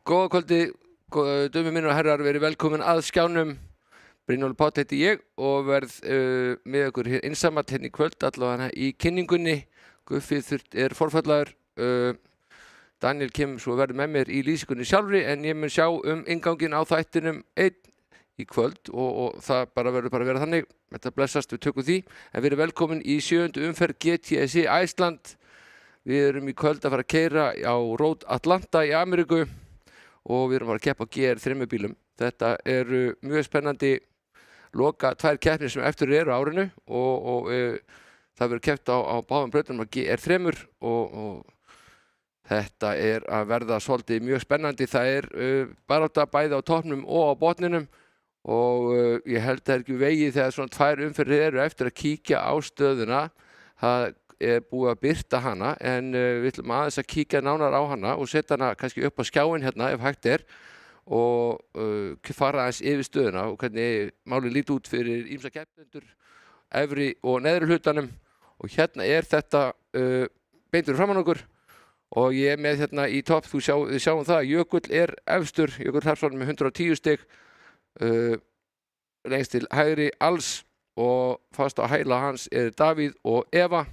Góða kvöldi, dömur mínir og herrar, verið velkomin að skjánum. Brynjólfur Páll heiti ég og verð með ykkur hér einsamall hérna í kvöld, allavega í kynningunni. Guffi er forfallaður. Daniel kemur svo verður með mér í lýsingunni sjálfri, en ég mun sjá innganginn á þættinum einn í kvöld og það verður bara að vera þannig. Þetta blessast, við tökum því. En við erum velkomin í 7. umferð GTSI Æsland. Við erum í kvöld að fara að keyra á Road Atlanta í Ameríku og við erum að keppa á GR3 bílum. Þetta eru mjög spennandi loka 2 keppnir sem eftir eru á árinu og það verður keppt á báðum brautunum á GR3 og þetta er að verða svolítið mjög spennandi. Það er barátta bæði á toppnum og á botninum og ég held það ekki vegið þegar svona 2 umferðir eru eftir að kíkja á stöðuna. Það er búið að birta hana en við ætlum aðeins að kíkja nánar á hana og setja hana kannski upp á skjáinn hérna ef hægt er og fara aðeins yfir stöðuna og hvernig málið líti út fyrir ýmsa keppendur efri og neðri hlutanum. Og hérna er þetta beintur framan okkur og ég er með hérna í topp, við sjáum það, Jökull er efstur, Jökull Hrafnsson með 110 stig, lengst til hægri alls og fast á hæla hans er Davíð og Eva.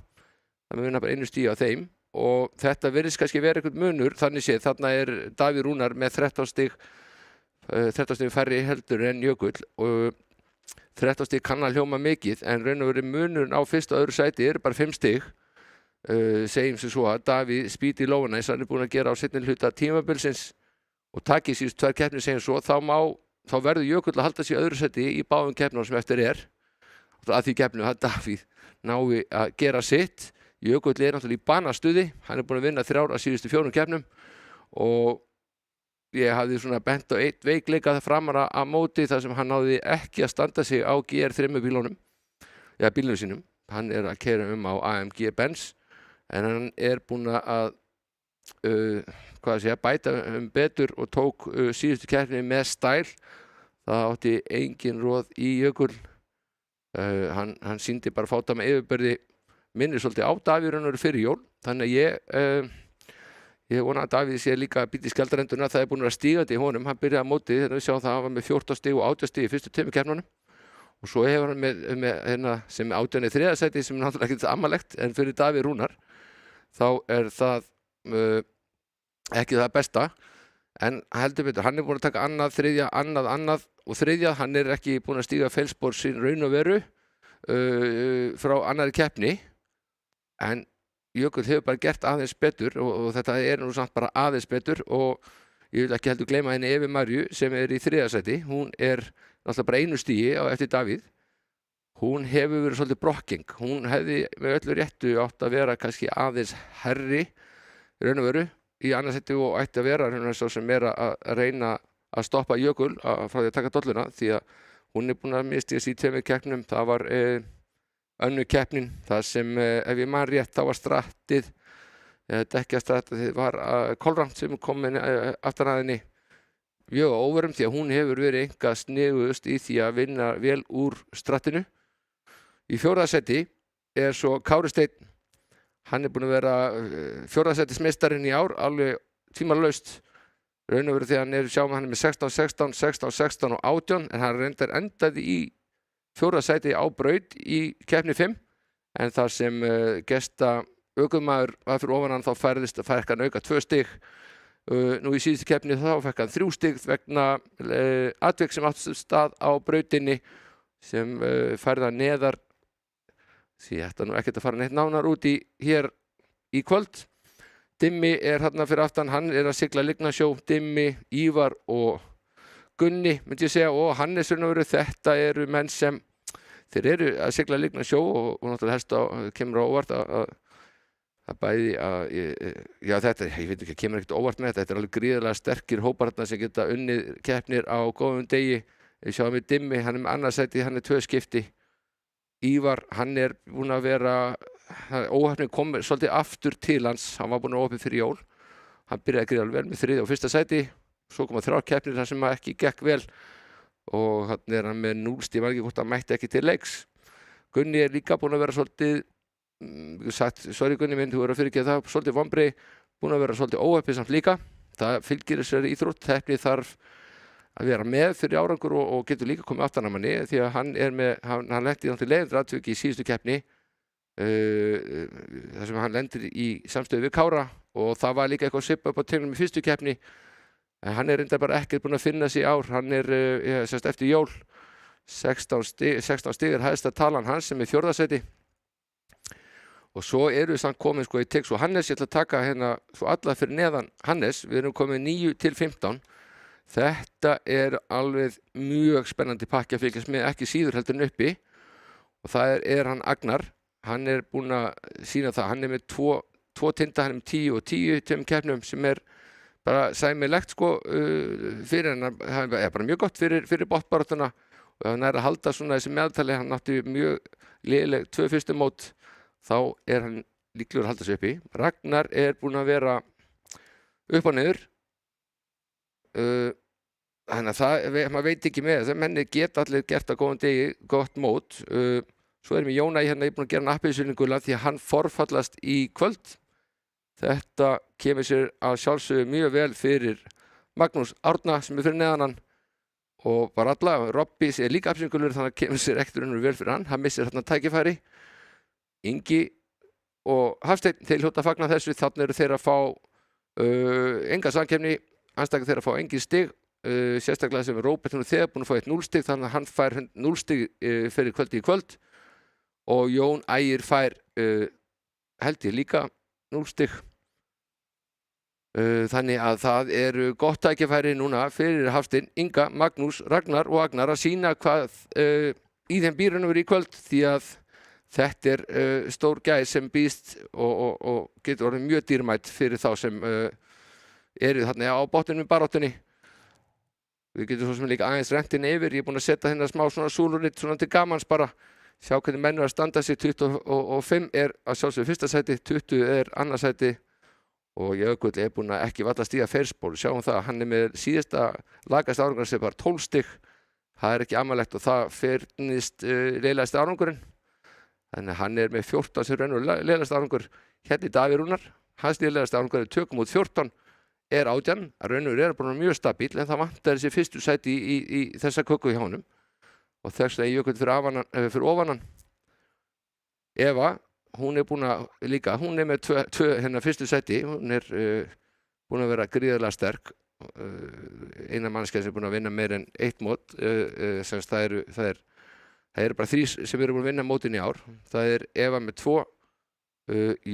Það munar bara 1 stigi á þeim og þetta virðist kannski vera einhvern munur, þannig séð, þarna er Davíð Rúnar með 13 stig færri heldur en Jökull og 13 stig kann að hljóma mikið en raun og veru munurinn á fyrsta og öðru sæti er bara 5 stig. Segjum sem svo að Davíð Speedy Lovenæs, hann er búinn að gera á seinni hluta tímabilsins og takið síðust 2 keppnir segjum svo, þá verður Jökull að halda sig í öðru sæti í báðum keppnum sem eftir er. Að því keppnum að Davíð nái að gera sitt. Jökull er náttúrulega í banastuði, hann er búinn að vinna 3 af síðustu 4 keppnum og ég hafði svona bent á 1 veikleika framara að móti þar sem hann náði ekki að standa sig á GR3 bílunum, bílunum sínum. Hann er að keyra á AMG Benz en hann er búinn að bæta betur og tók síðustu keppni með stæl. Það átti engin roð í Jökull. Hann sýndi bara fáta með yfirbyrði, minnir svolítið á Davíð Rúnar fyrir jól, þannig að ég vona að Davíð sé líka að bíta í skjaldarenduna. Það er búinn að stígandi í honum, hann byrjaði á móti, þegar við sjáum það, hann var með 14 stig og 18 stig í fyrstu 2 keppnunum og svo hefur hann með hérna sem 18 í 3. sæti sem er náttúrulega ekkert amalegt, en fyrir Davíð Rúnar þá er það ekki það besta, en heldur betur, hann er búinn að taka annað, þriðja, annað og þriðja, hann er ekki búinn að stíga feilspor sín raun og veru frá annarri keppni. En Jökull hefur bara gert aðeins betur og þetta er nú samt bara aðeins betur og ég vil ekki heldur gleyma henni Evi Marju sem er í 3. sæti. Hún er náttúrulega bara 1 stigi á eftir Davíð. Hún hefur verið svolítið brokking. Hún hefði með öllu réttu átt að vera kannski aðeins herri raun og veru í annað sæti og ætti að vera hún svo sem er að reyna að stoppa Jökull frá því að taka dolluna því að hún er búin að mistíðast í 2 keppnum. Það var önnur keppnin, það sem ef ég man rétt þá var strattið, dekkjastrattið var Kolramt sem kom aftan að henni mjög óverum því að hún hefur verið eitthvað sniðugust í því að vinna vel úr strattinu. Í 4. sæti er svo Kári Steinn, hann er búinn að vera 4. sætis meistarinn í ár, alveg tímalaust raun og veru því að hann er með 16, 16, 16, 16 og 18 en hann reyndar endaði í 4. sæti á braut í keppni 5 en þar sem gesta ökumaður var fyrir ofan hann þá fekk hann auka 2 stig. Nú í síðustu keppni þá fekk hann 3 stig vegna atvik sem átti stað á brautinni sem færði hann neðar. Því þetta nú ekkert að fara neitt nánar út í hér í kvöld. Dimmi er hérna fyrir aftan, hann er að sigla Lygnasjó, Dimmi, Ívar og Gunni myndi ég segja og Hannes þetta eru menn sem þeir eru að sigla Lygnasjó og náttúrulega helst kemur á óvart að bæði þetta, ég veit ekki, kemur ekkert óvart með þetta er alveg gríðarlega sterkir hópar sem geta unnið keppnir á góðum degi. Við sjáum við Dimmi, hann er með annað sæti, hann er 2 skipti. Ívar, hann er búinn að vera óheppnin kom svolítið aftur til hans, hann var búinn að opið fyrir jól, hann byrjaði gríðarlega vel með 3. og 1. sæti. Svo koma 3 keppnir þar sem ekki gekk vel og hann er hann með 0 stig, var ekki hvort hann mætti ekki til leiks. Gunni er líka búinn að vera svolítið, sorry Gunni minn, þú verður að fyrirgefa það, svolítið vonbrigði, búinn að vera svolítið óheppinn samt líka. það fylgir þessari íþrótt. Heppni þarf að vera með fyrir árangur og getur líka komið aftan að manni því að hann lenti náttúrulega leiðindaratvik í síðustu keppni þar sem hann lendir í samstöðu við Kára og það var líka eitthvað svipað upp á tegnum í fyrstu keppni en hann reyndar bara ekkert búinn að finna sig í ár. Hann eftir jól 16 stig er hæsta talan hans sem er 4. sæti og svo eru við samt komin sko, ég tek svo Hannes, ég ætla að taka hérna svo alla fyrir neðan Hannes, við erum komin 9 til 15. Þetta er alveg mjög spennandi pakki að fylgjast með, ekki síður heldur en uppi og það er hann Agnar. Hann er búinn að sýna það, hann er með tvo tinda, hann er með 10 og 10 tveim keppnum sem er bara sæmilegt sko fyrir hann, það er bara mjög gott fyrir botnbaráttuna og ef hann að halda svona þessi meðaltali, hann átti mjög léleg 2 fyrstu mót, þá er hann líklegur að halda sig uppi. Ragnar er búinn að vera upp og niður, þannig að maður veit ekki með það, menni geta allir gert að góðan degi gott mót. Svo erum við Jóna hérna, ég er búinn að gera hann appelsínugula því að hann forfallast í kvöld. Þetta kemur sér að sjálfsögðu mjög vel fyrir Magnús Árna sem er fyrir neðan hann og bara alla. Robby er líka appelsínugulur þannig að kemur sér ekkert vel fyrir hann missir hérna tækifæri. Ingi og Hafsteinn, þeir hljóta að fagna þessu, þannig eru þeir að fá enga samkeppni, anstaklega þeir að fá engin stig, sérstaklega sem Róbert þegar búinn að fá 0 stig, þannig að hann fær 0 stig fyrir kvöldi í kvöld og Jón Ægir fær held ég líka 0 stig. Þannig að það eru gott tækifæri núna fyrir Hafsteinn, Inga, Magnús, Ragnar og Agnar að sýna hvað í þeim býrunum í kvöld því að þetta er stór gæði sem býst og getur orðið mjög dýrmætt fyrir þá sem eru þarna á botninum í baráttunni. Við getum svo sem líka aðeins rentin yfir, ég er búinn að setja hérna smá svona súluritt svona til gamans bara, sjá hvernig menn að standa sig. 25 er að sjálfsögðu fyrsta sæti, 20 er annað sæti og Jökull er búinn að ekki valla stíga feilspor. Sjáum það að hann er með síðasta lagasta árangur sem bara 12 stig, það er ekki amalegt og það fyrnist leiðilegasti árangurinn. Þannig að hann er með 14 sem raunur leiðilegasti árangur. Hérna í Davíð Rúnar, hans leiðilegasti árangur er 2,14 er 18, að raunur er bara mjög stabíl en það vantar þessi fyrstu sæti í þessa köku hjá honum og þess að Jökull fyrir ofanan. Eva, hún er búin að líka, hún er með tvö hérna fyrstu sæti, hún er búin að vera gríðarlega sterk, eina manneskja sem er búin að vinna meir en 1 mót, það eru bara 3 sem eru búin að vinna mótin í ár. Það er Eva með 2,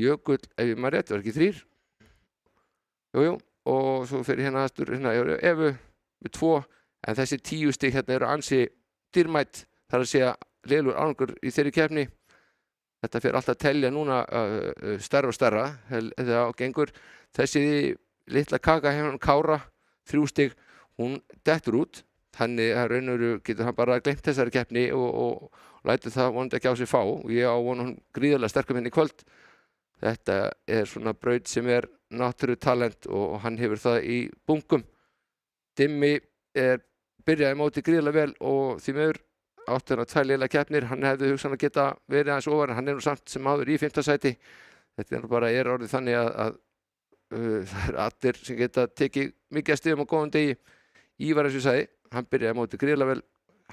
Jökull, ef ég maður rétt, var ekki 3? Jú, og svo fyrir hérna aðstur, Evu með 2, en þessi 10 stig hérna eru ansi dýrmætt, þar að segja leiðilegur árangur í þeirri keppni. Þetta fyrir alltaf að telja núna stærra og stærra þegar gengur. Þessi litla kaka hérna Kára, 3 stig, hún dettur út. Þannig að raunveru getur hann bara gleymt þessari keppni og lætur það vonandi ekki á sig fá. Og ég á vona hann gríðarlega sterkum hérna í kvöld. Þetta er svona braut sem er náttúrutalent og hann hefur það í bunkum. Dimmi byrjaði móti gríðarlega vel og því miður átti hann að 2 lélegar keppnir. Hann hefði hugsanlega geta verið aðeins ofar en hann er nú samt sem áður í 5. sæti. Þetta er bara orðið þannig að það er allir sem geta tekið mikið að stigum á góðum degi. Ívar eins og ég sagði, hann byrjaði móti gríðarlega vel.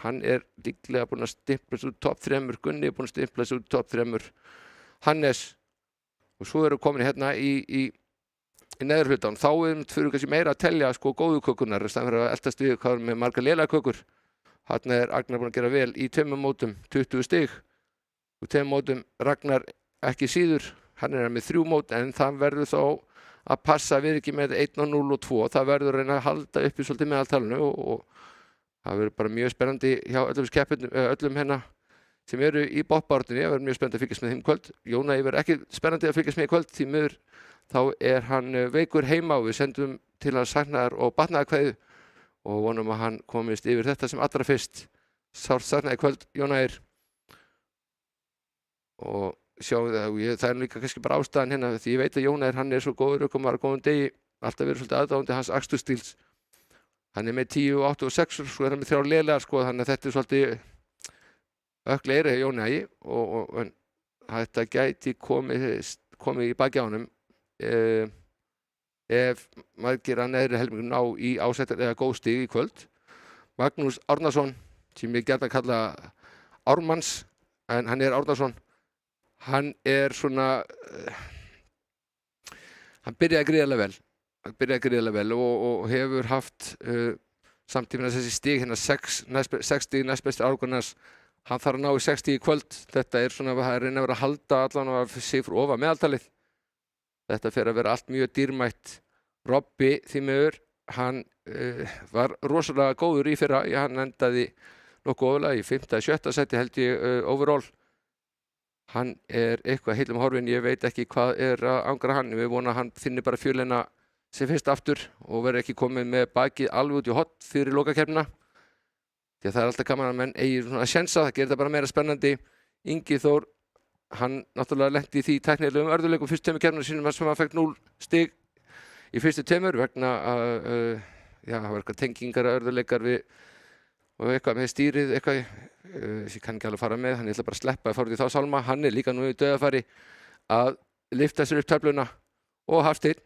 Hann er líklega búinn að stimpla sig út top 3, Gunni er búinn að stimpla sig út top 3, Hannes. Og svo erum við komin hérna í neðurhlutan. Þá fyrir við kannski meira að telja sko góðu kökurnar í staðinn fyrir að eltast við hvað með margar lélegar kökur. Þarna er Agnar búinn að gera vel í 2 mótum, 20 stig. Og 2 mótum Ragnar ekki síður. Hann er með 3 mót en það verður þá að passa við ekki með 1 og 0 og 2. Það verður að reyna að halda uppi svolítið meðaltalinu og það verður bara mjög spennandi hjá öllum hérna sem eru í botnbaráttunni. Það verður mjög spennandi að fylgjast með þeim í kvöld. Jóna verður ekki spennandi að fylgjast með í kvöld því miður þá er hann veikur heima og við sendum til hans saknaðar og batnaðarkveðju og vonum að hann komist yfir þetta sem allra fyrst. Sárt saknað í kvöld, Jóna og sjáum það er líka kannski bara ástæðan hérna því ég veit að Jóna hann er svo góður ökumaður á góðum degi, alltaf verið svolítið aðdáandi hans aksturstíls. Hann er með 10, 8 og 6 svo er hann með 3 lélegar sko, þannig að þetta er svolítið ökkleiri Jóni og þetta gæti komið í baki á honum. ef margir að neðri helmingur ná í ásættanlega góð stig í kvöld. Magnús Árnason, sem ég gjarnan kalla Ármanns, en hann Árnason, hann svona, hann byrjaði gríðarlega vel og hefur haft samtímis þessi stig, hérna 6 stig næstbesti árgannars, hann þarf að ná í 6 stig í kvöld. Þetta svona að reyna að vera að halda allan og að sig fyrir ofan meðaltalið. Þetta fer að vera allt mjög dýrmætt. Robby, því miður, hann var rosalega góður í fyrra. Hann endaði nokkuð ofalega í 5. eða 7. sæti held ég overall. Hann eitthvað heillum horfinn, ég veit ekki hvað að angra hann. Við vonum að hann finni bara fjölina sem fyrst aftur og verður ekki komið með bakið alveg út í hott fyrir lokakeppnina. Því að það alltaf gaman að menn eigi svona að sjensa, það gerir þetta bara meira spennandi. Ingi Þór, hann náttúrulega lenti í því tæknilegum örðuleikum fyrstu 2 keppnum sínum sem hann fekk 0 stig í fyrstu 2 vegna að það var eitthvað tengingar örðuleikar við og eitthvað með stýrið, eitthvað ég kann ekki alveg fara með, hann ætla bara að sleppa að fara út í þá sálma. Hann líka nú í dauðafæri að lyfta sér upp töfluna. Og Hafsteinn,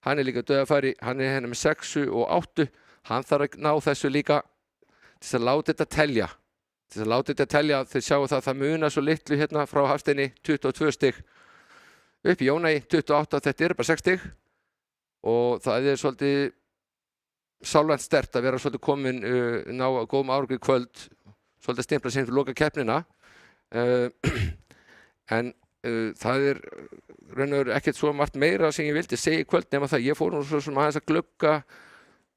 hann líka dauðafæri, hann hérna með 6 og 8, hann þarf að ná þessu líka til að láta þetta telja. Þeir sjáu það munar svo litlu hérna frá Hafsteini, 22 stig. Upp í Jónæi, 28, þetta bara 6 stig. Og það svolítið sálrænt sterkt að vera svolítið komin ná að góðum árangri í kvöld, svolítið stimpla sig fyrir loka keppnina. En það raun og veru ekkert svo margt meira sem ég vildi segja í kvöld nema það. Ég fór nú svo aðeins að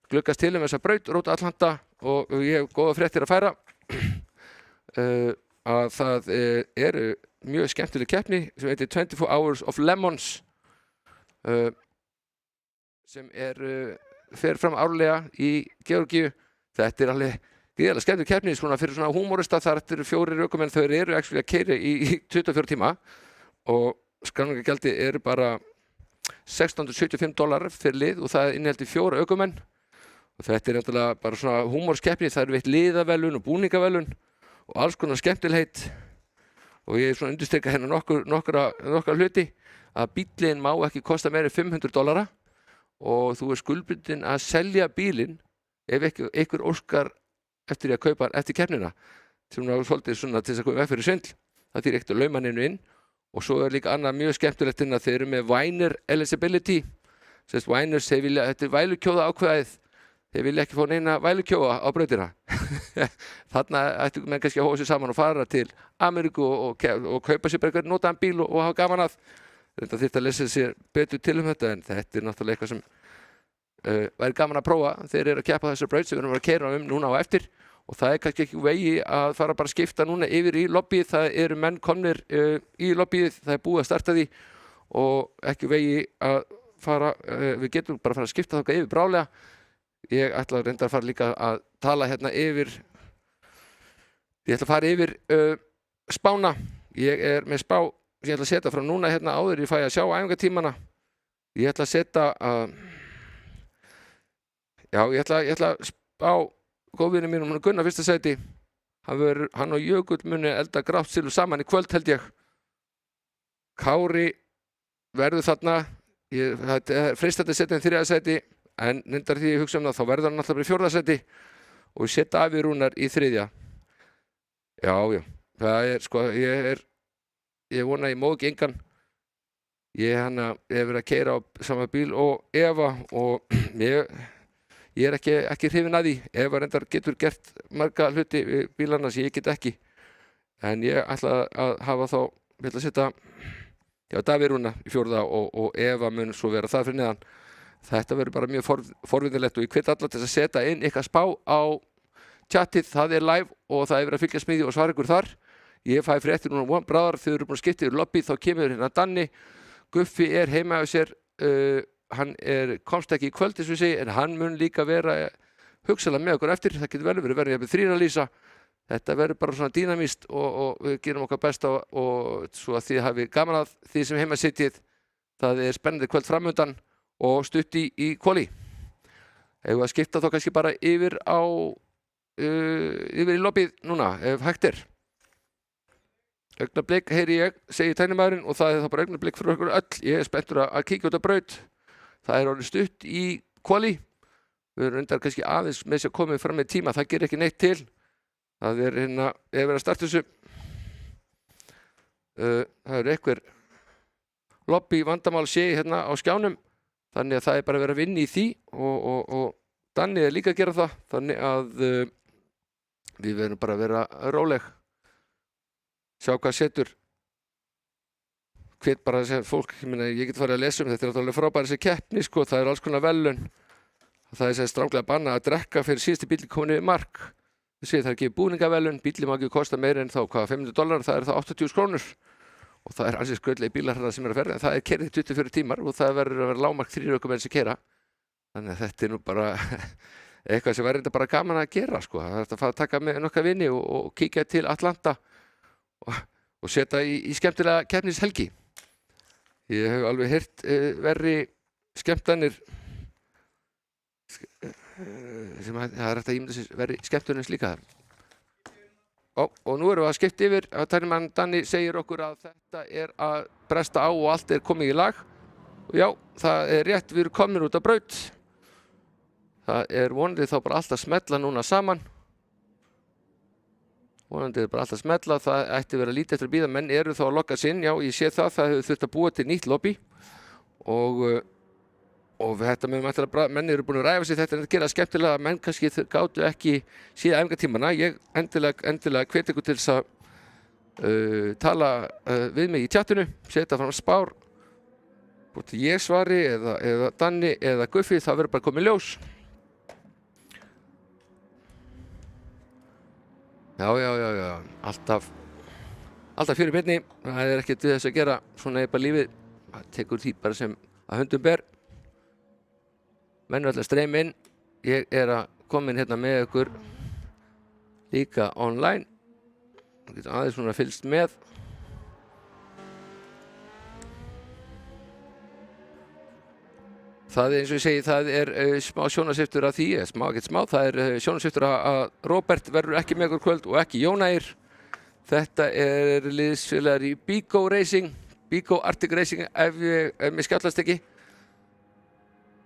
gluggast til þessa braut, Road Atlanta, og ég hef góða fréttir að færa. Að það mjög skemmtileg keppni sem heitir 24 Hours of Lemons, sem fer fram árlega í Georgíu. Þetta alveg gríðarlega skemmtileg keppni fyrir svona húmorista. Það 4 ökumenn, þau actually að keyra í 24 tíma og skráningargjaldið bara $1,675 fyrir lið og það inniheldur 4 ökumenn. Og þetta náttúrulega bara svona húmorskeppni. Það veitt liðavelun og búningavelun og alls konar skemmtilegheit. Og ég svona undirstrika hérna nokkra hluti að bíllinn má ekki kosta meira en $500 og þú skuldbundinn að selja bílinn ef einhver óskar eftir að kaupa hann eftir keppnina. Svolítið svona til þess að koma veg fyrir svindl. Það þýðir ekkert að lauma hann inn. Og svo líka annað mjög skemmtilegt að þeir eru með Weiner eligibility. Weiner, þetta vælukjóða ákveðið. Þeir vilja ekki fá neina vælukjóða á brautina. Þarna ættu menn kannski að hóa sig saman og fara til Ameríku og kaupa sér bara einhvern notaðan bíl og hafa gaman að. Þetta þyrfti að lesa sér betur til þetta, en þetta náttúrulega eitthvað sem væri gaman að prófa. Þeir eru að keppa þessar braut sem við erum að keyra núna á eftir. Og það kannski ekki vegi að fara bara að skipta núna yfir í lobbyið. Það eru menn komnir í lobbyið, það búið að starta því og ekki vegi að fara, við getum bara að fara að skipta þangað yfir brálega. Ég ætla að reynda að fara líka að tala hérna yfir, ég ætla að fara yfir spána. Ég með spá, ég ætla að setja frá núna hérna áður ég fæ að sjá æfingatímana. Ég ætla að setja ég ætla að spá góðvinni mínum, hann Gunnar 1. sæti. Hann og Jökull muni elda grátt silfur saman í kvöld held ég. Kári verður þarna, það freistandi að setja hann 3. sæti, en reyndar því ég hugsa það, þá verður hann alltaf bara í 4. sæti og ég setja Afi Rúnar í 3. Já, það ég vona ég má ekki engan. Ég hef verið að keyra á sama bíl og Eva og ég ekki hrifinn að því. Eva reyndar getur gert marga hluti við bílarna sem ég get ekki. En ég ætla að hafa þá, ég ætla að setja Davíð Rúna í 4. og Eva mun svo vera það fyrir neðan. Þetta verður bara mjög forvitnilegt og ég hvet alla til að setja inn eitthvað spá á chatið. Það live og það verið að fylgjast með því og svara ykkur þar. Ég fæ fréttir núna bráðar, þau eru búin að skipta yfir lobby, þá kemur hérna Danni. Guffi heima á sér. Hann komst ekki í kvöld eins og ég segi, en hann mun líka vera hugsalega með okkur eftir. Það getur vel verið með 3 lýsa. Þetta verður bara svona dýnamíst og við gerum okkar besta og svo að þið hafi gaman að því sem heima sitjið. Það spennandi kvöld framöndan og stutt í kvoli. Ef að skipta þá kannski bara yfir í lobbyið núna, ef hægt Augnablik heyri ég, segir tæknimaðurinn, og það þá bara augnablik fyrir okkur öll. Ég spenntur að kíkja út á braut. það orðið stutt í kvali. Við erum reyndar kannski aðeins með þess að komið fram með tíma, það gerir ekki neitt til. Það hérna, ef við að starta þessu, það einhver lobby vandamál sé hérna á skjánum, þannig að það bara verið að vinna í því og Danni líka að gera það, þannig að við verðum bara að vera róleg, sjá hvað setur. Hvet bara þessi fólk, ég get farið að lesa þetta náttúrulega frábæri þessi keppni, sko, það alls konar verðlaun. Það þessi stranglega bannað að drekka fyrir síðustu bílinn komin yfir mark. Það gefið búningaverðlaun, bíllinn má ekki kosta meira en þá $500, það það 80.000 krónur. Og það ansið skrautlegir bílar þarna sem að ferða, en það keyrið 24 tímar og það verður að vera lágmark 3 ökumenn sem keyra. Þannig að þetta nú bara eitthvað sem verður bara gaman að gera, sko. Það að fara að taka með nokkra vini og kíkja til Atlanta og setja í skemmtilega keppnishelgi. Ég hef alveg heyrt verri skemmtanir sem það hægt að ímynda sér verri skemmtunins líka þar. Og nú erum við að skipta yfir, tæknimaður Danni segir okkur að þetta að bresta á og allt komið í lag. Og já, það rétt, við erum komin út á braut. Það vonandi þá bara allt að smella núna saman. Vonandi bara allt að smella, það ætti vera lítið eftir að bíða, menn eru þá að logga sig inn, já, ég sé það hefur þurft að búa til nýtt lobby og þetta með menn eru búin að ræfa sig þetta en að gera skemmtilega, menn kannski gátu ekki síða æfingatímana. Ég endilega hvet ykkur til þess að tala við mig í tjatinu, setja fram spár, hvort ég svari eða Danni eða Guffi, það verður bara komið ljós. Já, alltaf fyrir beinni, það ekkert við þess að gera, svona bara lífið, það tekur því bara sem að hundum ber. Menn alltaf streyma inn, ég að komin hérna með ykkur líka online, það getur aðeins svona fylgst með. Það eins og ég segi, það smá sjónasviftur af því, það sjónasviftur að Róbert verður ekki með okkur kvöld og ekki Jón Ægir. Þetta liðsfélagar í Bigo Racing, Bigo Arctic Racing ef mér skjallast ekki.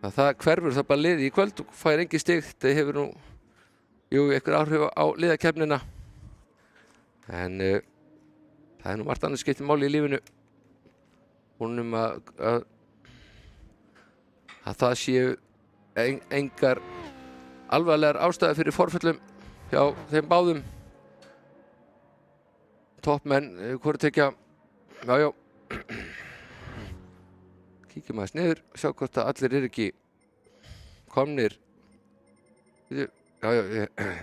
Það hverfur það bara liði í kvöld og fær engin stig, þetta hefur nú einhver áhrif á liðakeppnina. En það nú margt annars skiptir máli í lífinu. Honum að það séu engar alvarlegar ástæður fyrir forföllum hjá þeim báðum. Toppmenn, hvoru tekja, já. Kíkjum aðeins niður, sjá hvort að allir ekki komnir. Já,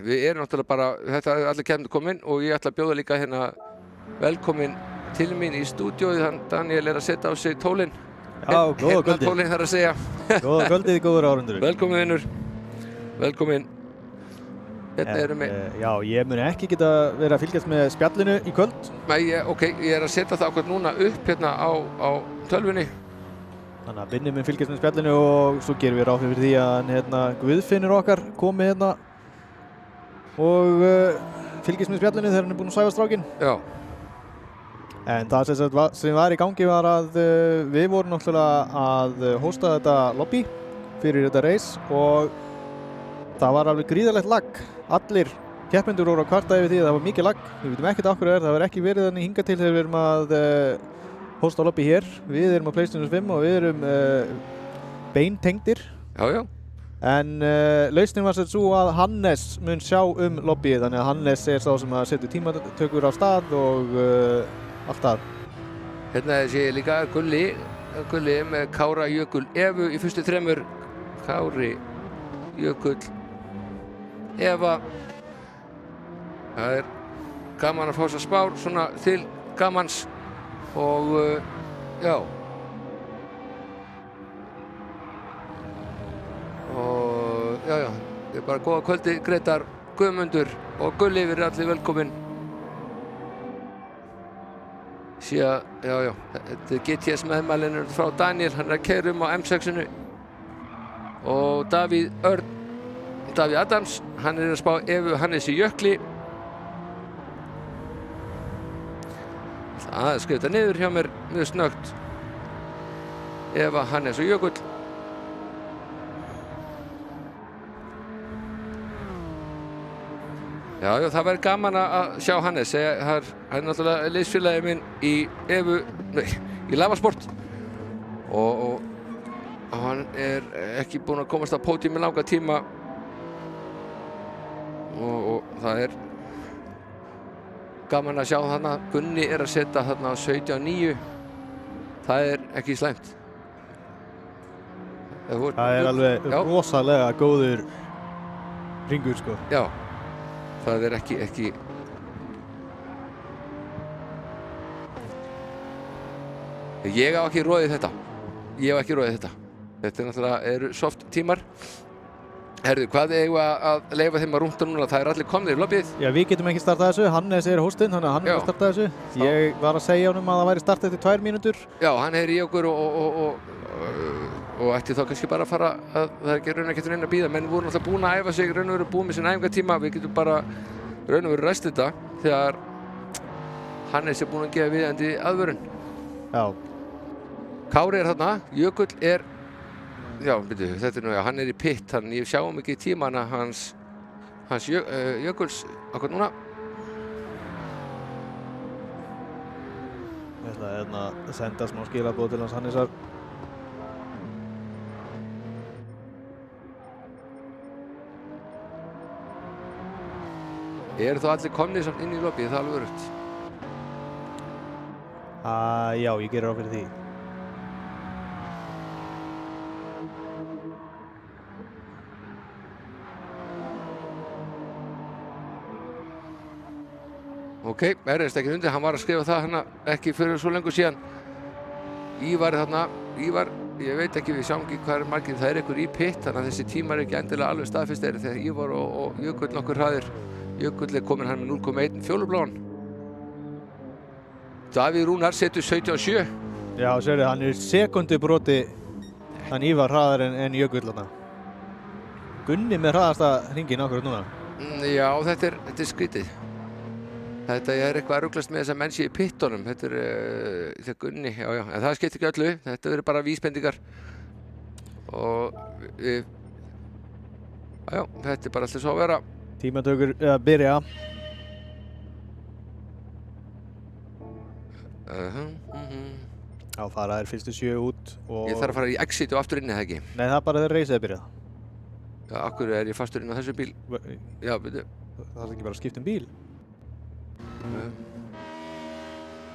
við erum náttúrulega bara, þetta allir kemur komin og ég ætla að bjóða líka hérna velkomin til mín í stúdíóið, þannig að Daniel að setja á sig tólinn. Já, góða kvöldið. Tólinn þar að segja. Góða kvöldið, góður árundurinn. Velkomin vinnur. Velkomin. Hérna erum við. Já, ég mun ekki geta verið að fylgjast með spjallinu í kvöld. Nei, ég að setja það okkur núna upp hérna á tölvunni. Þannig að Binni mun fylgjast með spjallinu og svo gerum við ráð fyrir því að Guðfinnur okkar komi hérna og fylgjast með spjallinu þegar hann búinn að sæfa strákinn. Já. En það sem var í gangi var að við vorum náttúrulega að hósta þetta lobby fyrir þetta race og það var alveg gríðarlegt lag. Allir keppendur voru að kvarta yfir því að það var mikið lag. Við veitum ekkert af hverju það var ekki verið þannig hingað til þegar við erum að hósta lobby hér. Við erum á PlayStation 5 og við erum beintengdir. Já. En lausnin var svo að Hannes mun sjá lobbyið, þannig að Hannes sá sem að setja tímatökur á stað og allt það. Hérna sé ég líka Gulli með Kára Jökul Evu í fyrstu þremur. Kári Jökull Eva. Það gaman að fá þessa spár svona til gamans og já. Og já, ég bara góða kvöldi Grétar, Guðmundur og Gulli, við erum allir velkomin. Já, þetta GTS meðmælinn frá Daniel, hann að keyra á M6-inu og Davíð Adams, hann að spá Evu Hannes í Jökli. Það skrifa þetta niður hjá mér mjög snöggt. Eva Hannes og Jökull. Já, það væri gaman að sjá Hannes. Hann er náttúrulega liðsfélagi minn í Lafasport og hann er ekki búinn að komast á pódium í langa tíma og það er gaman að sjá þarna. Gunni er að setja þarna 17.9. Það er ekki slæmt. Það er alveg rosalega góður hringur, sko. Já, það er ekki Ég á ekki roðið þetta. Þetta er náttúrulega soft tímar. Herðu, hvað eigum að leyfa þeim að rúnta núna? Það er allir komnir í lobbyið. Já, við getum ekki startað þessu. Hannes er hóstinn, þannig að hann er að starta þessu. Ég var að segja honum að það væri startað eftir 2 mínútur. Já, hann er í okkur og ætti þá kannski bara að fara að það er ekki raun ekkert að bíða. Menn voru náttúrulega búin að æfa sig, raun og veru búin með sinn æfingatíma. Við getum bara raun og veru ræst þetta þegar Hannes er búin að gefa viðeigandi aðvörun. Já. Kári er þarna, Jökull er þetta er hann er í pit, ég sjáum ekki tímana hans Jökuls akkur núna. Ég ætla að senda smá skilaboð til hans Hannesar. Eru þá allir komnir samt inn í lobbyið, það er alveg örugt? Já, ég gerir ráð fyrir því. Ok, erðist ekki undir, hann var að skrifa það hana ekki fyrir svo lengur síðan. Ívar er þarna, ég veit ekki, við sjáum ekki hvað er margir, það er einhver í pit, þannig að þessi tímar er ekki endilega alveg staðfestir þegar Ívar og Jökull nokkur hraðir. Jökull er komin hann með 0,1 fjólubláan. Davíð Rúnar setur 17.7. Já, sérðu, hann er sekundubroti, hann Ívar hraðar en Jökull þarna. Gunni með hraðasta hringinn akkurat núna. Já, þetta er skrítið. Þetta er eitthvað að ruglast með þess að menn sé í pittunum. Þetta er Gunni, já, en það skiptir ekki öllu. Þetta verður bara vísbendingar. Og já, þetta er bara alltaf svo að vera. Tímatökur að byrja. Já, fara þær fyrstu 7 út og... Ég þarf að fara í exit og aftur inn eða ekki? Nei, það er bara þegar reysið er byrjað. Já, akkur er ég fastur inn á þessu bíl? Já, byrju. Það er ekki bara að skipta um bíl?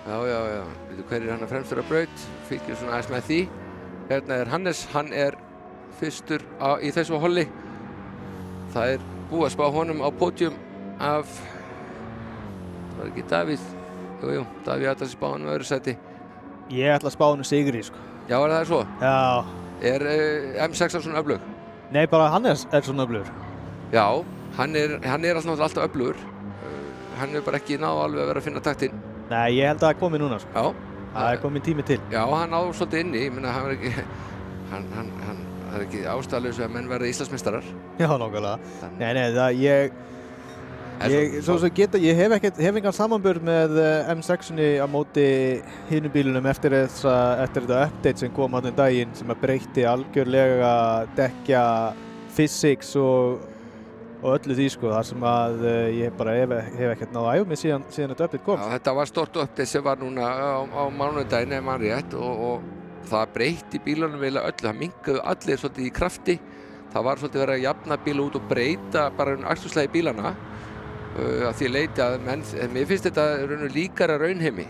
Já. Veitu hver er hann að fremstur á braut? Fylgjum svona aðeins með því. Hérna er Hannes, hann er fyrstur í þessu holli. Það er búið að spá honum á pódium af... Það var ekki Davíð. Jú, Davíð ætla að spá honum á öðru sæti. Ég ætla að spá honum sigri, sko. Já, er það svo? Já. Er M6 svona öflug? Nei, bara Hannes er svona öflugur. Já, hann er alltaf öflugur. Hann hefur bara ekki náðu alveg að vera að finna taktinn. Nei, ég held að það komi núna, sko. Já. Það er komin tími til. Já, hann áður svolítið inni. Ég meina, hann er ekki... Það er ekki ástæðalausu að menn verða Íslandsmeistarar. Já, nákvæmlega. Nei, ég hef engan samanburð með M6-unni á móti hinum bílunum eftir þetta update sem kom hann daginn sem að breytti algjörlega dekkja physics og öllu því, sko, þar sem að ég bara hef ekkert náð að æfa mig síðan þetta update kom. Já, þetta var stórt update sem var núna á mánudaginn ef maður rétt og það breytti bílunum eiginlega öllu, það minnkaðu allir svolítið í krafti. Það var svolítið verið að jafna bíla út og breyta bara aksturslægi bílana að því leiti að mér finnst þetta líkara raunheimi.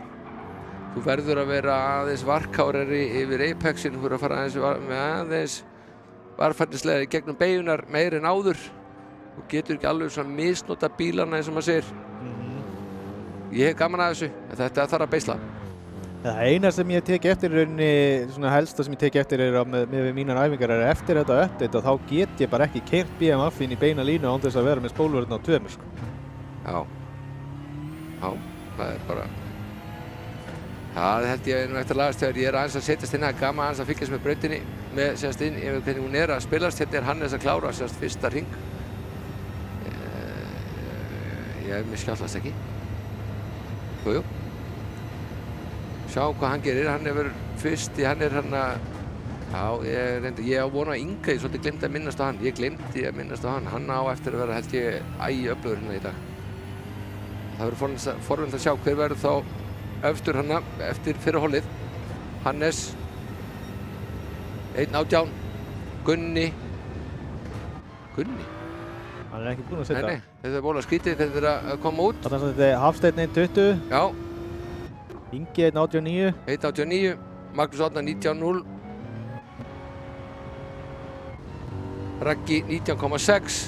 Þú verður að vera aðeins varkárari yfir Apexin, þú verður að fara aðeins varfærnislega í gegnum beigunar meir en áður. Þú getur ekki alveg svona misnota bílana eins og maður segir. Ég hef gaman að þessu, en þetta þarf að beisla. Það eina sem ég teki eftir í rauninni, svona helsta sem ég teki eftir með mínar æfingar eftir þetta update og þá get ég bara ekki keyrt BMF-in í beina línu án þess að vera með spólverðin á 2, sko. Já, það er bara... Það held ég nú eftir að lagast þegar ég er aðeins að setjast inn, það er gaman aðeins að fylgjast með brautinni sérst inn yfir hvernig hún er að spilast. Hérna er Hannes að klára sérst fyrsta hring. Mér skjálfast ekki. Jú. Sjá hvað hann gerir, hann hefur fyrst, hann er hann að... Já, ég á vona að Inga, ég svolítið glemdi að minnast á hann. Ég glemdi að minnast á hann. Hann á eftir að vera, held ég, öflugur hérna í dag. Það verður forvöld að sjá hver verður þá efstur hana eftir fyrra hólið. Hannes 1.18. Gunni. Hann er ekki búinn að setja. Nei, þetta er bóla skrítið þegar þeir að koma út. Þannig að þetta er Hafsteinn 1.20. Já, Ingi 1.89. 1.89. Magnús Árna 19.0. Raggi 19.6.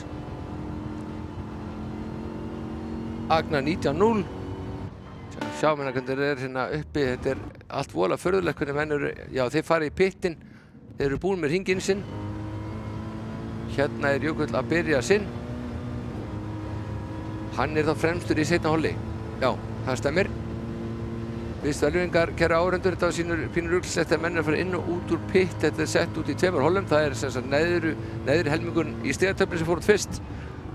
Agnar 19.0. Sjáum hérna hvernig þeir eru hérna uppi. Þetta er allt vola furðulegt hvernig menn eru. Já, þeir fara í pittin. Þeir eru búin með hringinn sinn. Hérna er Jökull að byrja sinn. Hann er þá fremstur í seinna holi. Já, það stemmir. Við stöðluvingar, kæra áhorfendur, þetta var sínur pínur ruglslegt þegar menn er að fara inn og út úr pitt. Þetta er sett út í 2 holum. Það er sem sagt neðri helmingun í stigatöflunni sem fór út fyrst.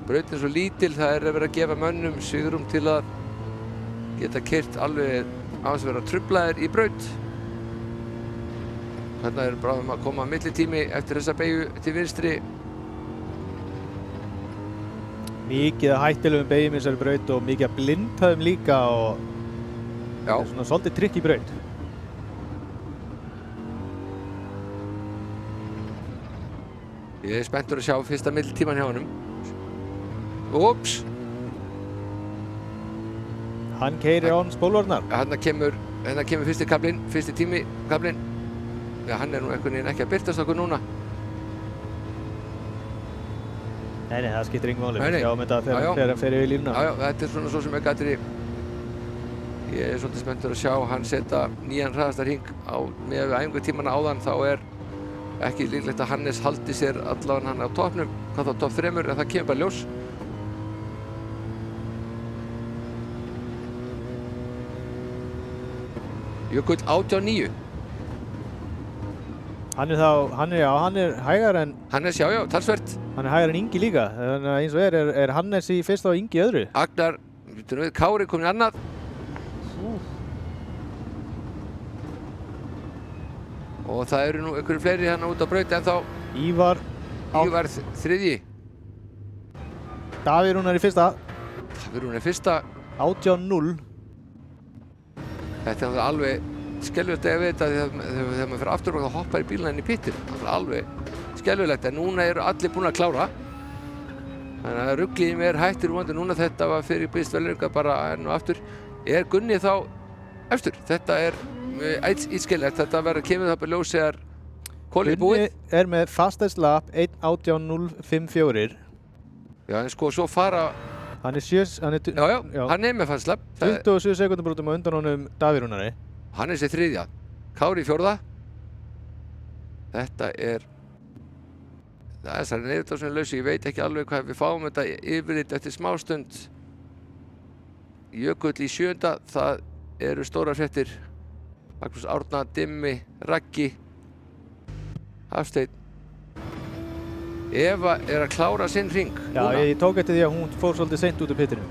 Brautin er svo lítil, það er að vera að gefa mönnum svigrúm til að geta keyrt alveg á þess að vera truflaðir í braut. Þarna er bráðum að koma millitími eftir þessa beygju til vinstri. Mikið hættilegum beygjum í þessari braut og mikið blindhöfum líka og Já. það er svona svolítið trikk í braut. Ég er spenntur að sjá fyrsta millitíman hjá honum. Úps! Hann keyrir án spólvarnar. Hérna kemur fyrsti kaflinn, fyrsti tími kaflinn. Já, hann er nú einhvern veginn ekki að birtast okkur núna. Nei, það skiptir engum máli. Nei, nei. Sjáum þetta þegar hann fer yfir línuna. Já, þetta er svona svo sem ekki aðri. Ég er svolítið spenntur að sjá hann setja nýjan hraðasta hring á með æfingatímana áðan. Þá er ekki líklegt að Hannes haldi sér allavega hann á toppnum. Hvað þá topp 3, en það kemur bara ljós. Jökull 18.9. Hann er hægar en Hannes, já, talsvert. hann er hægar en Ingi líka. Þannig að eins og er Hannes í fyrsta og Ingi í öðru. Agnar, Kári komin í annað. Og það eru nú einhverju fleiri hérna út á braut en þá Ívar þriðji. Davíð Rúnar í fyrsta. Davíð Rúnar í fyrsta. 18.0. Þetta er alveg skelfilegt að vita þegar maður fyrir aftur og hoppar í bíluna inn í pittin. Það er alveg skelfilegt en núna eru allir búin að klára. Þannig að ruglið er hættir vonandi núna. Þetta var fyrir bílstvelninga bara enn og aftur. Er Gunni þá efstur? Þetta er ískilegt. Þetta verður kemur það bara ljós þegar kólið er búið. Gunni er með fastest lap 1.18.054. Já, en sko svo fara. Hann er Já, hann er með fastest lap. 27 sekundabrótum á undan honum Davíð Rúnari. Hann er sér þriðja. Kári í fjórða. Þetta er þessari neyðutásunni lausi. Ég veit ekki alveg hvað við fáum þetta yfirlit eftir smástund. Jökull í 7. Það eru stórar fréttir. Magnús Árna, Dimmi, Raggi, Hafsteinn. Eva er að klára sinn hring. Já, ég tók eftir því að hún fór svolítið seint út úr pittinu.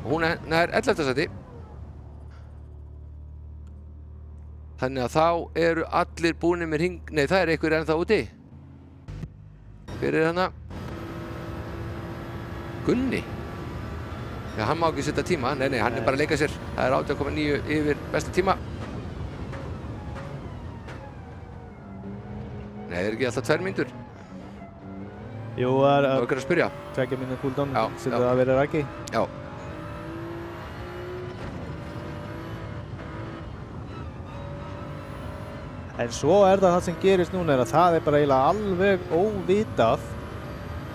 Hún er 11. sæti. Þannig að þá eru allir búinir með hring. Nei, það er einhver ennþá úti. Hver er hana? Gunni. Já, hann má ekki setja tíma. Nei, hann er bara að leika sér. Það er 18.9 yfir besta tíma. Nei, það er ekki alltaf 2 mínútur. Jú, það Það var ekki að spyrja. 2 mínútur cooldown. Já, Setur það að vera Raggi. Já. En svo er það sem gerist núna er að það er bara eiginlega alveg óvitað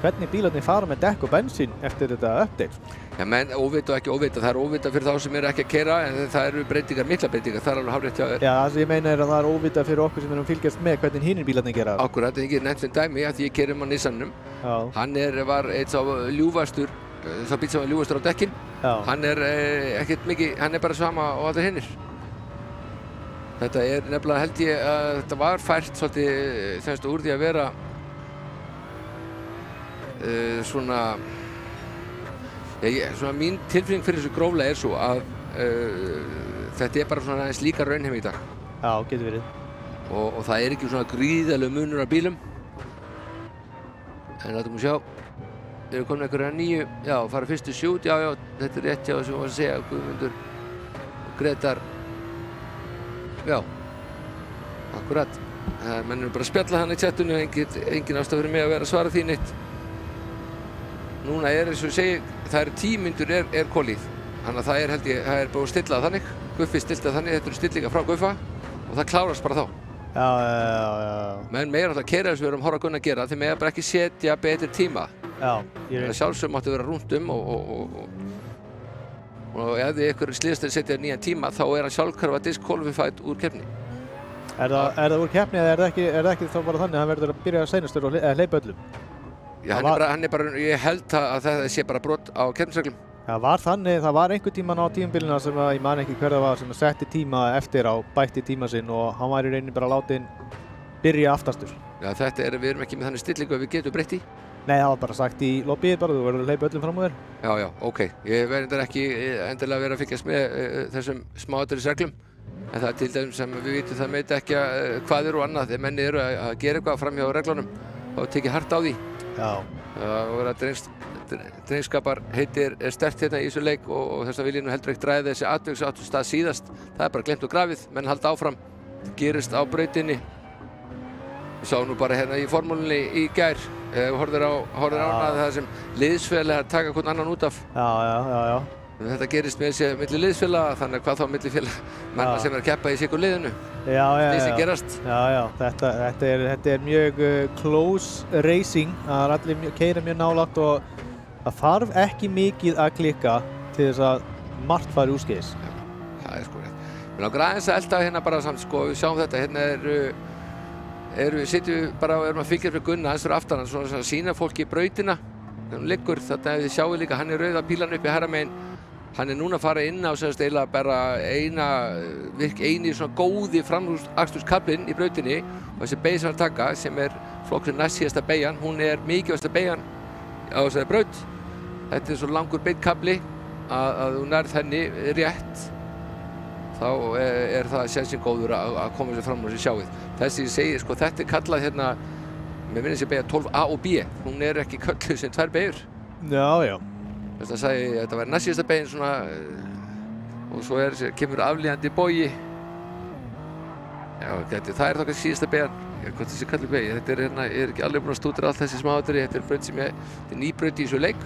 hvernig bílarnir fara með dekk og bensín eftir þetta update. Já, menn óvita og ekki óvita. Það er óvita fyrir þá sem eru ekki að keyra en það eru breytingar, mikla breytingar. Það er alveg hárrétt hjá þér. Já, það sem ég meina er að það er óvitað fyrir okkur sem erum að fylgjast með hvernig hinir bílarnir gera. Akkurat, en ég get nefnt sem dæmi að því ég keyri á Nissanum. Já. Hann var eitt sá ljúfastur, sá bíll sem var ljúfastur á dekkin. Já. Hann er ekkert mikið, hann er bara sama og allir hinnir. Þetta er nefnilega held ég að þetta var fært svolítið semst úr því að vera svona mín tilfinning fyrir þessu gróflega er svo að þetta er bara svona aðeins líka raunheimi í dag. Já, getur verið. Og það er ekki svona gríðarlegur munur af bílum. En þetta múið sjá. Við erum komin einhverja 9, já, fara fyrstu sjút, já, þetta er rétt hjá þessum við varum að segja, Guðmundur og Gretar. Já, akkurat. Menn eru bara að spjalla hann í chatinu, engin ástæða fyrir mig að vera að svara því neitt. Núna eins og ég segi, það eru 10 mínútur er kolið. Þannig að það held ég, það bara stillað þannig. Guffi stillað þannig, þetta eru stillingar frá Guffa og það klárast bara þá. Já. Menn meira alltaf keyra eins og við erum að horfa að Gunna að gera, þeir mega bara ekki setja betri tíma. Já. Þannig að sjálfsögum máttu vera rúnt og ef þið ykkur slíðastir setja nýjan tíma þá er hann sjálfkrafa disqualified úr keppni. Er það úr keppni eða er það ekki þá bara þannig að hann verður að byrja seinastur og hleypa öllum? Já, hann er bara, ég held að það sé bara brot á keppnisreglum. Það var þannig, það var einhver tíman á tímabilina sem að ég man ekki hver það var sem setti tíma eftir á, bætti tíma sinn og hann var í rauninni bara látinn byrja aftastur. Já, við erum ekki með þannig stillingu að við getum breytt í. Nei, það var bara sagt í lobbyið bara, þú verður að hleypa öllum fram á þér. Já, ok. Ég verður ekki endilega verið að fylgjast með þessum smáatriðisreglum. En það er til dæmis sem við vitum það meita ekki hvað og annað. Þegar menni eru að gera eitthvað fram hjá reglunum og tekið hart á því. Já. Það voru að drengskapar heitir sterkt hérna í þessu leik og þess að vil ég nú heldur ekki dræða þessi atvik sem áttu stað síðast. Það er bara glemt og grafið, menn halda áfram. Það gerist á brautinni. Við sáum nú bara hérna í formúlunni í gær. Horfður á hana það sem liðsfélagar taka hvern annan út af. Já. Þetta gerist með þessi milli liðsfélaga, þannig hvað þá milli félaga sem að keppa í sikur liðinu. Já. Þessi gerast. Já. Þetta er mjög close racing. Það er allir keyra mjög nálægt og það þarf ekki mikið að klikka til þess að margt fari úrskeiðis. Já, það er sko rétt. Mér langar aðeins að elda hérna bara samt sko, við sjáum þetta, hérna sitjum bara og erum að fylgja fyrir Gunna aðeins fyrir aftan hann, svona að sýna fólki brautina. Hann liggur, þetta ef þið sjáu líka, hann er rauða pílan upp í hægra megin. Hann er núna að fara inn á semst eiginlega bara eini svona góði framúrsaksturskarlinn í brautinni og þessi beygja sem hann taka, sem er flokkurinn næst síðasta beygjan, hún er mikilvægasta beygjan á þessari braut. Þetta er svo langur beitkabli að þú nærð henni rétt, þá er það sénsinn góður að koma sér fram úr þessi sjáið. Þessi ég segi, sko, þetta er kallað hérna, mér minnir sér beygja 12A og B, hún er ekki kölluð sem 2 beygjur. Já. Þess að sagði þetta væri næst síðasta beygjan svona og svo kemur aflíðandi bogi. Já, það er þá kannski síðasta beygjan. Hvort þessi kallir beygja, þetta er hérna, ég er ekki alveg búinn að stúdera allt þessi smáatriði, þetta er braut sem þetta er ný braut í þessu leik.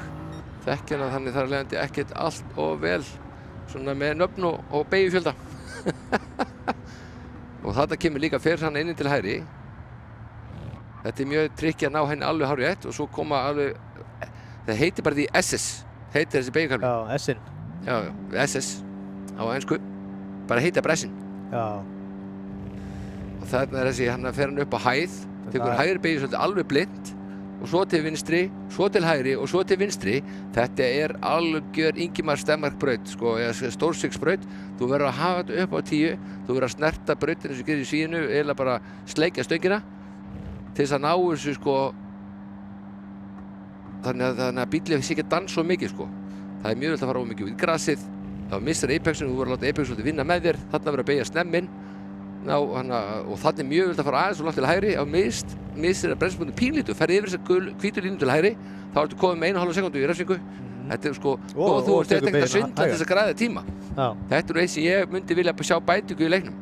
Þekki hana þannig þar af leiðandi ekkert allt og vel svona með nöfn og beygjufjölda. Og þetta kemur líka fyrir hann inn til hægri. Þetta er mjög trikki að ná henni alveg hárrétt og svo koma alveg, það heitir bara því SS, heitir þessi beygjukabli. Já, S-in. Já, SS á ensku, bara heita bressin. Já. Og þarna er þessi, hann fer hann upp á hæð, tekur hægri beygju svolítið alveg blind og svo til vinstri, svo til hægri og svo til vinstri. Þetta er algjör Ingimar Stenmark braut, sko, eða Stórsigsbraut. Þú verður að hafa þetta upp á 10, þú verður að snerta brautinu sem gerir í síðinu, eða bara sleikja stöngina til þess að ná þessu, sko, þannig að bíllinn sé ekki að dansa svo mikið, sko. Það er mjög vel að fara ómikið út í grasið, þá missir Apexinu, þú verður að láta Apex svolítið vinna með þér, þarna verður að beygja snemminn. Og þannig er mjög vel að fara aðeins og langt til hægri á missir að bremsupunktin pínlítið, ferði yfir þessa hvítu línu til hægri, þá ertu komið með 1,5 sekúndu í refsingu. Þetta er sko, þú ert ekkert að svindla til þess að græða tíma. Þetta er eitt sem ég myndi vilja sjá bætingu í leiknum.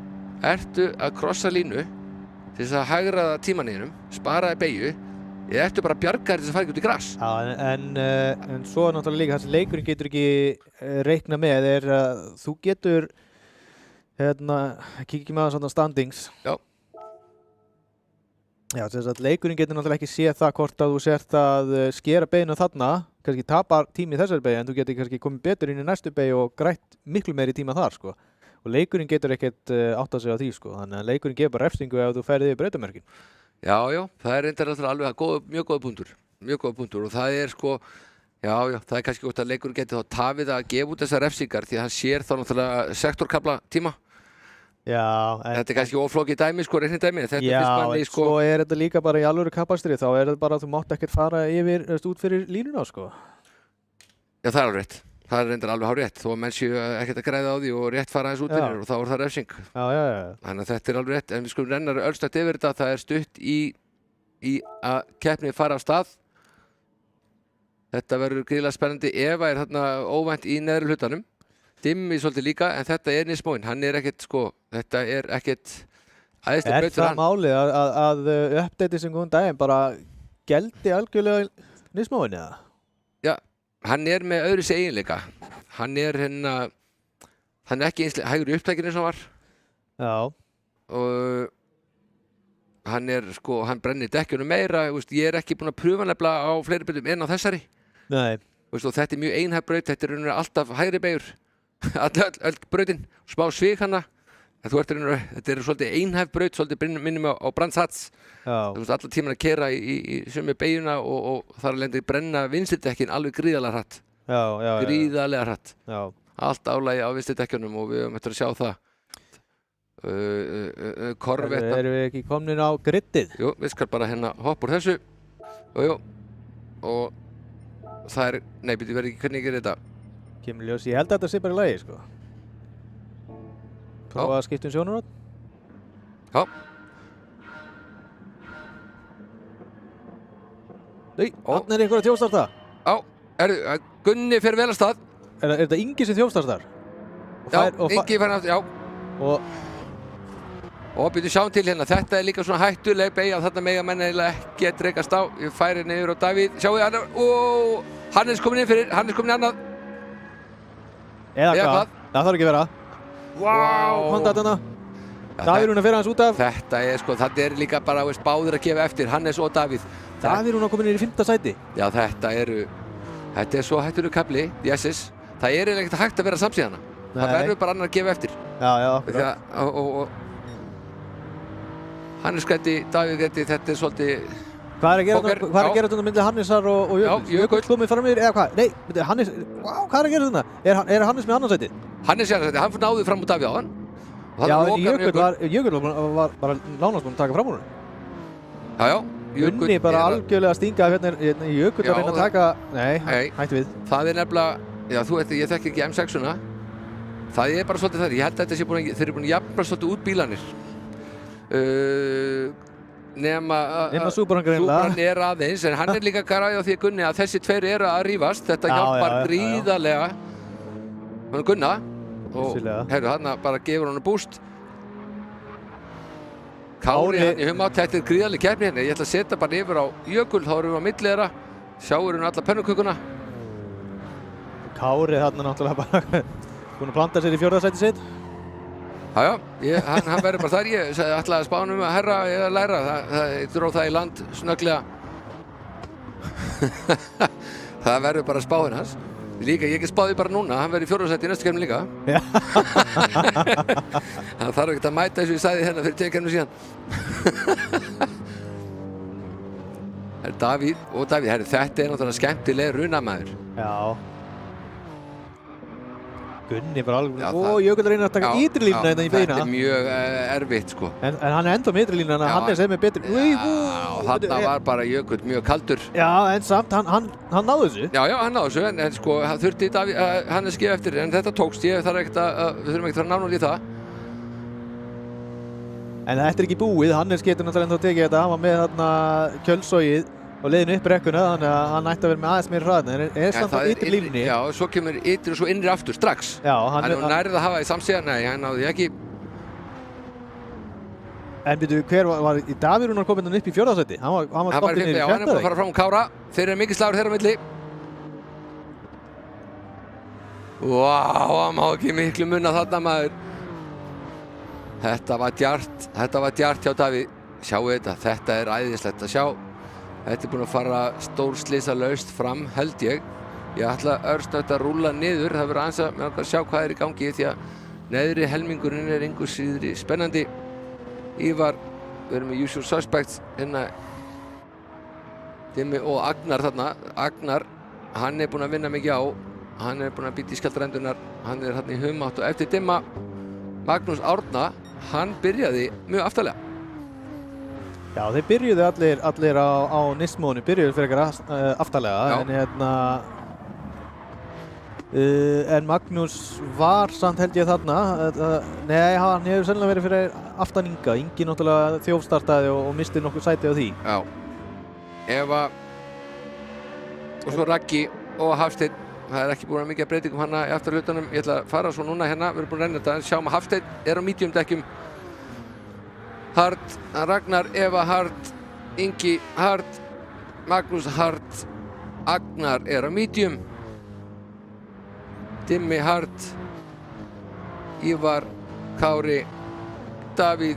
Ertu að krossa línu til þess að hagræða tímanýðinum, spara beygju, eða ertu bara að bjarga þér til þess að fara ekki út í gras? Já, en svo er náttúrulega líka þessi leikurinn getur ekki reikna með er að þú getur kíkjum með svona standings. Já. Já, þess að leikurinn getur náttúrulega ekki séð það hvort að þú sért að skera beyginu þarna, kannski tapar tími í þessari beygju en þú getur kannski komið betur inn í næstu beygju og grætt miklu meiri tíma þar, sko. Og leikurinn getur ekkert áttað sig á því, sko. Þannig að leikurinn gefur bara refsingu ef þú ferð yfir brautarmörkin. Já, það er reyndar alveg mjög góð punktur og það er sko, já, það er kannski gott að leikurinn geti þá tafið að gefa út þessar refsingar því að hann sér þá náttúrulega sektorkafla tíma. Já, þetta er kannski oflókið dæmi, sko, reiknidæmi. Já, en svo er þetta líka bara í alvöru kapastri, þá er þetta bara að þú mátt ekkert fara út fyrir línuna, sko. Já, það er alveg rétt. Það er reyndar alveg hárrétt, þó að menn séu ekkert að græða á því og rétt fara aðeins út fyrir og þá er það refsing. Já. Þannig að þetta er alveg rétt, en við skulum renna örstætt yfir þetta, það er stutt í að keppni fara af stað. Þetta verður gríðarlega spennandi. Eva er þarna óvænt í neðri hlutanum. Dimmi svolítið líka, en þetta er Nismóin. Hann er ekkert, sko, þetta er ekkert æðisleg braut fyrir hann. málið að uppdatið sem góðan daginn bara geldi algjörlega Nismóin eða? Já, hann er með öðru sig eiginleika. Hann er hann er ekki eins hægur í upptækinu sem hann var. Já. Og hann er, sko, hann brennir dekkjunum meira. Ég er ekki búinn að pröfa nefnilega á fleiri brautum en á þessari. Nei. Og þetta er mjög einhæf braut, þetta er raunverulega alltaf hægri beigur. öll brautin, smá svig hana. Þetta er svolítið einhæf braut, svolítið minnum á Brands Hatch. Já. Þú veist, alla tíman að kera í sömu beiguna og þar að lendi brenna vinstridekkin alveg gríðarlega hratt. Já. Gríðarlega hratt. Já. Allt álægi á vinstridekjunum og við höfum eftir að sjá það. Korvetta. Erum við ekki komnin á griddið? Jú, við skal bara hoppa úr þessu. Jú. Og það er, nei, byrju, verður ekki hvernig ég gerir þetta. Kemur ljós, ég held að þetta sé bara í lagi, sko. Prófa að skipta sjónarhorn. Já. Nei, hann er einhver að þjófstarta. Já, Gunni fer vel að stað. Er þetta Ingi sem þjófstartar? Já, Ingi fer aftur, já. Og byrju, sjáum til hérna, þetta er líka svona hættuleg beygja, þarna mega menn eiginlega ekki að dreikast á. Ég færi niður á Davíð, sjáu þið hann, Hannes komin inn fyrir, Hannes komin annað. Eða hvað? Það þarf ekki að vera. Vá! Kontaktana. Davíð Rúnar fyrir hans út af. Þetta er, sko, þetta er líka bara, veist, báðir að gefa eftir, Hannes og Davíð. Davíð Rúnar komin inn í 5. sæti. Já, þetta er svo hættuleg kafli, Jesus. Það er eiginlega ekkert hægt að vera samsíðana. Það verður bara annar að gefa eftir. Já. Og Hannes gæti, Davíð gæti, þetta er svolítið... Hvað er að gera þetta myndið Hannesar og Jökull? Já, Jökull komið fram yfir, eða hvað? Nei, Hannes, hvað er að gera þetta? Er Hannes með annarsæti? Hannes er annarsæti, hann náði fram úr Davíð á hann. Já, en Jökull var bara nánast búinn að taka fram úr hann. Já, Gunni bara algjörlega stingað hérna í Jökull að reyna að taka... Nei, hætti við. Það er nefnilega, já, ég þekki ekki M6-una. Það er bara svolítið þar, ég held að þetta sé búin að, þeir eru búin að jafna svolítið út bílanir. Nema Súbran er aðeins, en hann er líka græði á því að Gunni að þessi tveir eru að rífast. Þetta hjálpar gríðarlega Gunna og heyrðu, þarna bara gefur hann búst. Kári hann í humátt, þetta er gríðarleg keppni hérna. Ég ætla að setja bara yfir á Jökull, þá erum við á milli þeirra. Sjáur hún alla pönnukökuna. Kári þarna náttúrulega bara búinn að planta sér í 4. sæti sitt. Já, hann verður bara þar. Ég ætlaði að spána að herra eða læra. Ég dróð það í land snögglega. Það verður bara spáin hans. Líka, ég ekki spáði bara núna. Hann verður í 4. sæti í næstu keppni líka. Hann þarf ekkert að mæta eins og ég sagði hérna fyrir 2 keppnum síðan. Davíð, herri, þetta er náttúrulega skemmtileg runamaður. Já. Gunni bara alveg, Jökull reynir að taka ytri línuna hérna í beina. Þetta er mjög erfitt, sko. En hann er enda með ytri línuna, Hannes er með betri. Þarna var bara Jökull mjög kaldur. Já, en samt, hann náði þessu. Já, hann náði þessu, en sko, þurfti Hannes gefa eftir, en þetta tókst. Við þurfum ekkert að nána í það. En þetta er ekki búið, Hannes getur náttúrulega ennþá tekið þetta. Hann var með þarna kjölsogið og leiðin upp brekkuna, þannig að hann ætti að vera með aðeins meira hraðin, en er samt á ytri línunni. Já, svo kemur ytri og svo innri aftur strax. Já, hann nærið að hafa í samsíða, nei, hann náði ekki. En byrju, hver var í Davíð Rúnar kominn upp í 4. sæti? Hann var stoppið niður í 5. Já, hann er búinn að fara fram Kára. Þeir eru mikið slagur þeirra á milli. Vá, hann má ekki miklu munna þarna, maður. Þetta var djart hjá Davíð. Sjáu þetta er æðislegt að sjá. Þetta er búinn að fara stórslysalaust fram, held ég. Ég ætla örstugt að rúlla niður. Það verður aðeins að sjá hvað er í gangi því að neðri helmingurinn er engu síðri spennandi. Ívar, við erum með Usual Suspects hérna. Dimmi og Agnar þarna. Agnar, hann er búinn að vinna mikið á. Hann er búinn að býta í skjaldrendunar. Hann er þarna í humátt og eftir Dimma. Magnús Árna, hann byrjaði mjög aftarlega. Já, þeir byrjuðu allir á Nismónu, byrjuðu fyrir aftarlega, en Magnús var samt held ég þarna, nei, hann hefur sennilega verið fyrir aftan Inga. Ingi náttúrulega þjófstartaði og misti nokkuð sæti á því. Já, ef að og svo Raggi og Hafsteinn. Það er ekki búin að mikið breytingum hana í afturhlutanum. Ég ætla að fara svo núna hérna, við erum búin að renna þetta, sjáum að Hafsteinn er á medium dekkjum. Hard, Ragnar, Eva Hard, Ingi Hard, Magnús Hard, Agnar er á medium, Dimmi Hard, Ívar, Kári, Davíð,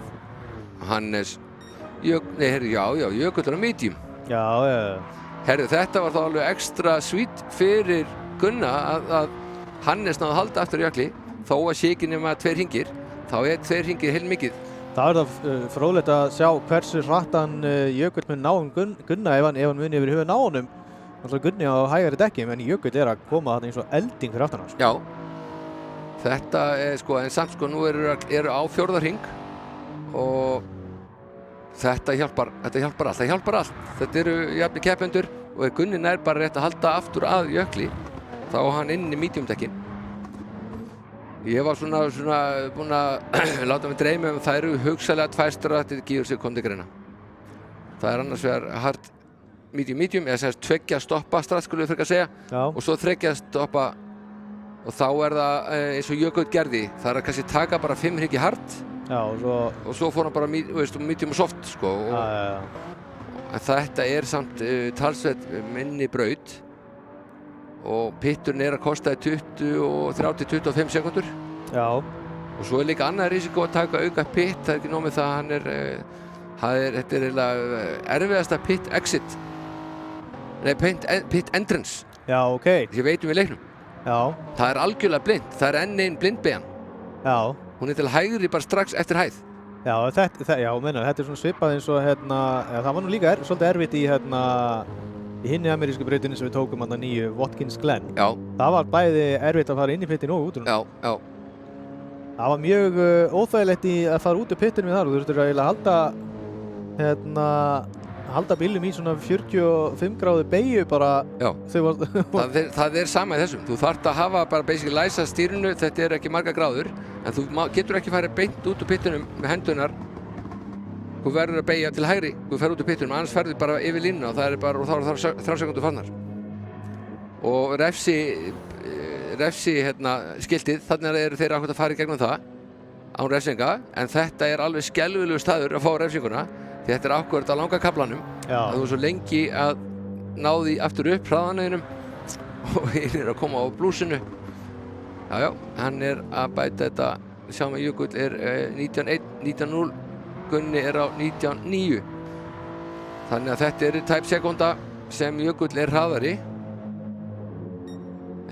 Hannes, Jökull er á medium. Já. Herðu, þetta var þá alveg ekstra sweet fyrir Gunna að Hannes náði að halda aftur í jökli, þó að sé ekki nema 2 hringir, þá er 2 hringir heilmikið. Það er það fróðlegt að sjá hversu hrattan Jökull mun ná Gunna ef hann muni yfir höfuð ná honum. Náttúrulega Gunni á hægari dekkjum, en Jökull er að koma þarna eins og elding fyrir aftan hans. Já, þetta er sko, en samt sko, nú eru á 4. hring og þetta hjálpar allt. Þetta eru jafnir keppendur og ef Gunni nær bara rétt að halda aftur að jökli, þá á hann inn í medium dekkin. Ég var svona búinn að láta mig dreyma það eru hugsanlega 2 strategíur sem kom til greina. Það er annars vegar hard, medium, eða segast 2 stoppa strat, skulum við frekar segja. Já. Og svo 3 stoppa og þá er það eins og Jökull gerði. Það er að kannski taka bara 5 hringi hard. Já, og svo fór hann bara medium og soft, sko. En þetta er samt talsvert minni braut. Og pitturinn er að kosta 30-25 sekundur. Já. Og svo er líka annað risiko að taka auka pitt. Það er ekki nóg með það að þetta er eiginlega erfiðasta pit exit. Nei, pit entrance. Já, ok. Ég veit við leiknum. Já. Það er algjörlega blind. Það er enn einn blindbeygjan. Já. Hún er til hægri bara strax eftir hæð. Já, þetta er svona svipað eins og það var nú líka svolítið erfitt í í hinni amerísku brautinni sem við tókum hann nýju Watkins Glen. Já. Það var bæði erfitt að fara inn í pittin og út úr hann. Já. Það var mjög óþægilegt að fara út úr pittinu við þar og þú þurftur eiginlega að halda bílum í svona 45 gráðu beygju bara. Já. Það er sama í þessum. Þú þarft að hafa bara basically læsa stýrinu, þetta er ekki marga gráður, en þú getur ekki farið beint út úr pittinum með hendunar. Þú verður að beygja til hægri, þú ferð út úr pittunum, annars ferður bara yfir línuna og þá er það 3 sekundur farnar. Og refsi skiltið, þannig eru þeir ákveðt að fara í gegnum það án refsinga, en þetta er alveg skelfilegur staður að fá refsinguna, því þetta er ákveðt á langa kaflanum, að þú er svo lengi að ná því aftur upp hraðanauðinum og hinn er að koma á blúsinu. Já, hann er að bæta þetta, sjáum að Jökull er 19.1, 19.0, Gunni er á 19.9. Þannig að þetta er tæp sekúnda sem Jökull er hraðari.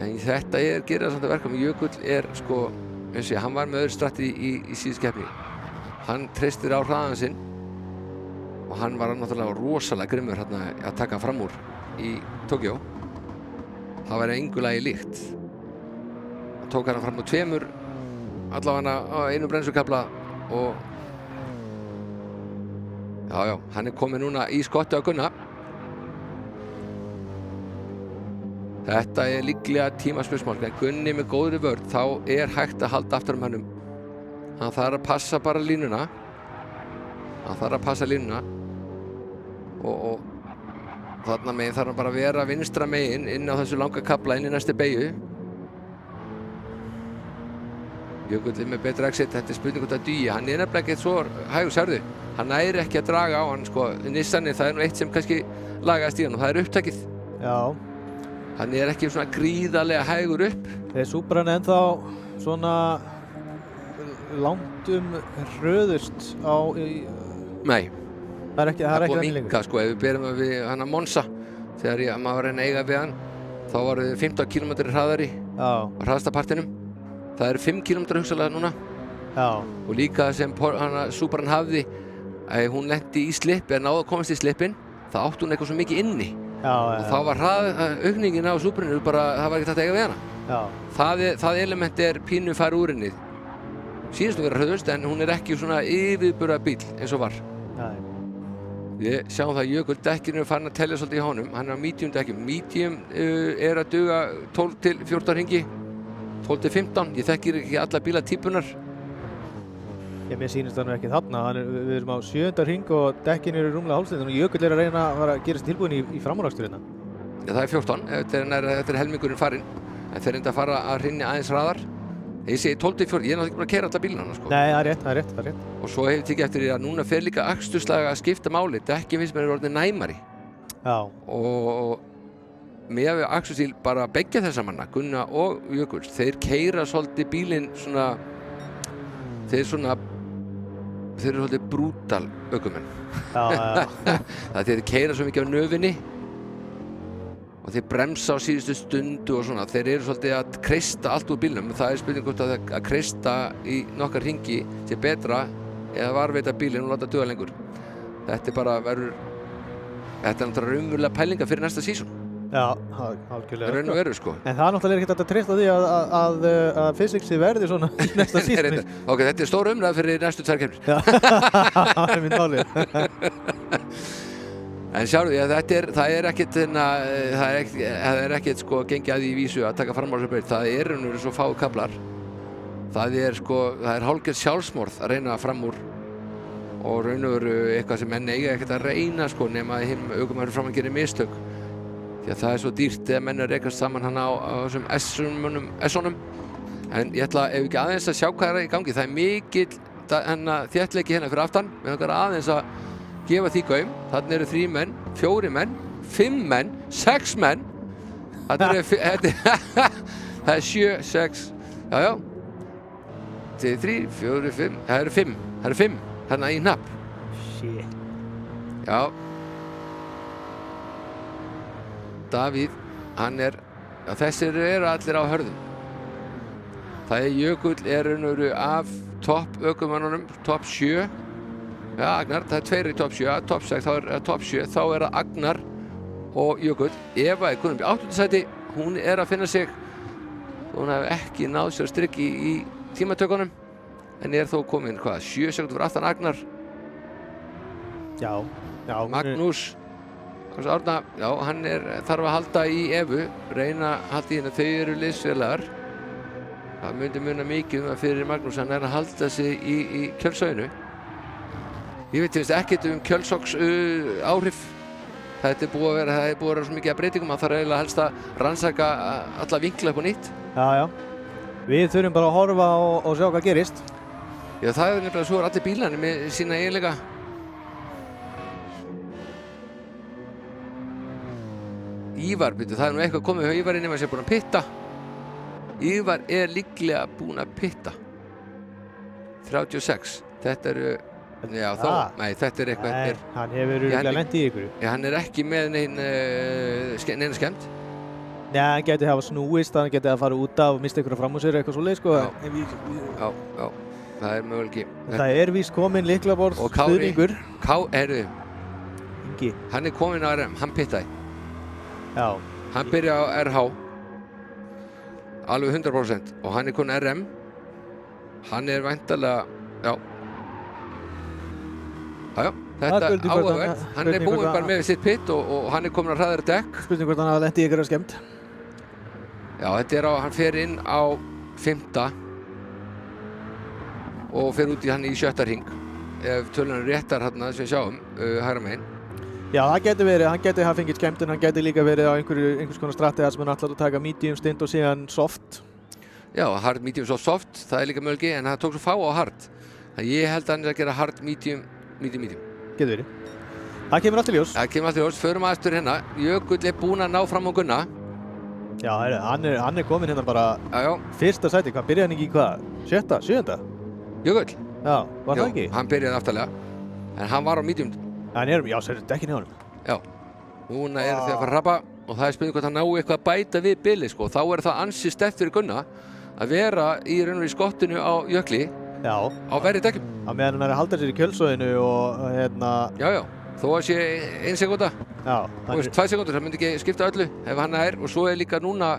En þetta gerir það samt að verka með Jökull er sko, eins og hann var með öðru stratti í síðustu keppni. Hann treystir á hraðan sinn og hann var náttúrulega rosalega grimmur hérna að taka fram úr í Tókjó. Það var engu lagi líkt. Hann tók hann fram úr 2 allavega á einu bremsukafla og já, hann er komið núna í skotti á Gunna. Þetta er líklega tímaspursmál. Gunni með góðri vörn, þá er hægt að halda aftur mönnum. Hann þarf að passa bara línuna. Og þarna megin þarf hann bara að vera vinstra megin inn á þessu langa kafla inn í næstu beygju. Jökull er með betra exit, þetta er spurning út af dugi. Hann er nefnilega ekkert svo hægur, sérðu. Hann næri ekki að draga á hann, sko. Nissanið, það er nú eitt sem kannski lagaðist í hann og það er upptakið. Já. Hann er ekki svona gríðarlega hægur upp. Er Supran ennþá svona langt hröðust á... Nei. Það er ekki búið að minnka, sko. Ef við berum við hann að Monza, þegar maður var að reyna að eiga við hann, þá var 15 km hraðari á hraðasta partinum. Það eru 5 km hugsalega núna. Já. Og líka sem Supran hafði, hún lenti í slipp, náði að komast í slippinn, þá átti hún eitthvað svo mikið inni. Og þá var aukningin á Suprinu bara, það var ekki hægt að eiga við hana. Það element er pínu fara úr henni. Sýnist þú vera hröðust, en hún er ekki svona yfirburða bíl eins og var. Við sjáum það að Jökull dekkinu er farin að tellja svolítið í honum. Hann er á medium dekkjum. Medium er að duga 12-14 hringi, 12-15. Ég þekkir ekki alla bílatýpunar. Mér sýnist það nú ekki þarna. Við erum á 7. hring og dekkin eru rúmlega hálfstundin og Jökull er að reyna að gerast tilbúin í framúrakstur hérna. það er 14, þetta er helmingurinn farinn, en þeir enda að fara að hrynja aðeins hraðar. Ég segi 12-4, ég er náttúrulega ekki búin að keyra alla bílana sko. Nei, það er rétt. Og svo hefur tekið eftir því að núna fer líka aksturslega að skipta máli, dekkin finnst mér orðin næmari. Já. Og með við aksturstíl bara beggja þessa manna, Gunna og Jökuls, þeir keyra svolítið bílinn svona, þeir eru svolítið brútal ökumenn. Já. Það þeir keyra svo mikið á nöfinni og þeir bremsa á síðustu stundu og svona, þeir eru svolítið að kreista allt úr bílnum. Það er spurning hvort að kreista í nokkar hringi sé betra eða varveita bílinn og láta duga lengur. Þetta er bara þetta er náttúrulega raunverulega pælinga fyrir næsta sísón. Já, algjörlega. Raun og veru sko. En það er náttúrulega ekki hægt að treysta því að fysiksið verði svona í næsta sísón. Ok, þetta er stór umræða fyrir næstu 2 keppnir. Já, það er minn málið. En sjáðu því að það er ekkert sko gengið að því í vísu að taka fram á þessu braut. Það er raunveru svo fáu kaflar. Það er hálfgerð sjálfsmorð að reyna fram úr og raunveru eitthvað sem menn eiga ekkert að reyna sko nema að hinn ökumaður fram að gera mistök. Því að það er svo dýrt þegar menn rekast saman hann á þessum S-unum. En ég ætla ef ekki aðeins að sjá hvað er í gangi. Það er mikill þéttleiki hérna fyrir aftan. Við höfum aðeins að gefa því gaum. Þarna eru 3 menn, 4 menn, 5 menn, 6 menn. Það er 7, 6, já. 3, 4, 5, það eru 5. Þarna í hnapp. Shit. Já. Davíð, þessir eru allir á hörðum. Það er Jökull raunveru af topp ökumönnunum, topp 7. Já, Agnar, það er 2 í topp 7, topp 6, þá er topp 7, þá er það Agnar og Jökull. Eva er komin upp í 8. sæti, hún er að finna sig, hún hefur ekki náð sér strikk í tímatökunum, en er þó komin, 7 sekúndur fyrir aftan Agnar. Já. Magnús Árna, já, hann þarf að halda í Evu, reyna að halda í henni, þau eru liðsfélagar. Það myndi muna mikið að fyrir Magnús, hann að halda sig í Kjölsóinu. Ég veit ekkert Kjölsóks áhrif. Það er búið að vera svo mikið að breytingum að það eiginlega helst að rannsaka alla vinkla upp á nýtt. Já. Við þurfum bara að horfa og sjá hvað gerist. Já, það er nefnilega svo allir bílarnir með sína eiginleika. Ívar, það er nú eitthvað komið hjá Ívari nema að sé búinn að pitta. Ívar er líklega búinn að pitta. 36. Þetta eru, já þó, nei þetta er eitthvað. Nei, hann hefur örugglega lent í ykkur. Já, hann er ekki með neina skemmt. Nei, hann gæti hafa snúist, hann gæti að fara út af og mista ykkur fram úr sér eitthvað svoleið sko. Já, það er möguleiki. Það er víst komin lyklaborð stuðningur. Ingi. Hann er komin á RM, hann pittaði. Já. Hann byrja á RH alveg 100% og hann er komin RM. Hann er væntanlega, já, þetta er áhugavert. Hann er búinn bara með sitt pitt og hann er komin á hraðari dekk. Spurning hvort hann hafa lent í ykkur skemmt. Já, hann fer inn á 5. og fer út í hann í 7. hring. Ef tölunum réttar hérna sem við sjáum, hægra megin. Já, það getur verið, hann getur hafa fengið skemmtun, hann getur líka verið á einhvers konar strategi sem hann ætlar að taka medium stund og síðan soft. Já, hard, medium, soft, það er líka möguleiki, en það tók svo fá á hard. Þannig ég held að hann er að gera hard, medium. Getur verið. Það kemur allt í ljós. Það kemur allt í ljós, förum aðstur hérna. Jökull er búinn að ná fram á Gunna. Já, hann er komin hérna bara fyrsta sæti, hvað byrjaði hann ekki í hvað? 7. Jökull? Já, var það ekki? Hann byrjaði aftarlega, en hann var á medium. Já, sér dekkin í honum. Já, núna þeir að fara að rappa og það er spurning hvort hann ná eitthvað að bæta við bilið sko. Þá er það ansi sterkt fyrir Gunna að vera í raun og í skottinu á jökli. Já. Á verri dekkjum. Á meðan hann er að halda sér í Kjölsóinu og hérna. Já, þó að sé 1 sekúnda. Já. 2 sekúndur, það myndi ekki skipta öllu ef hann og svo er líka núna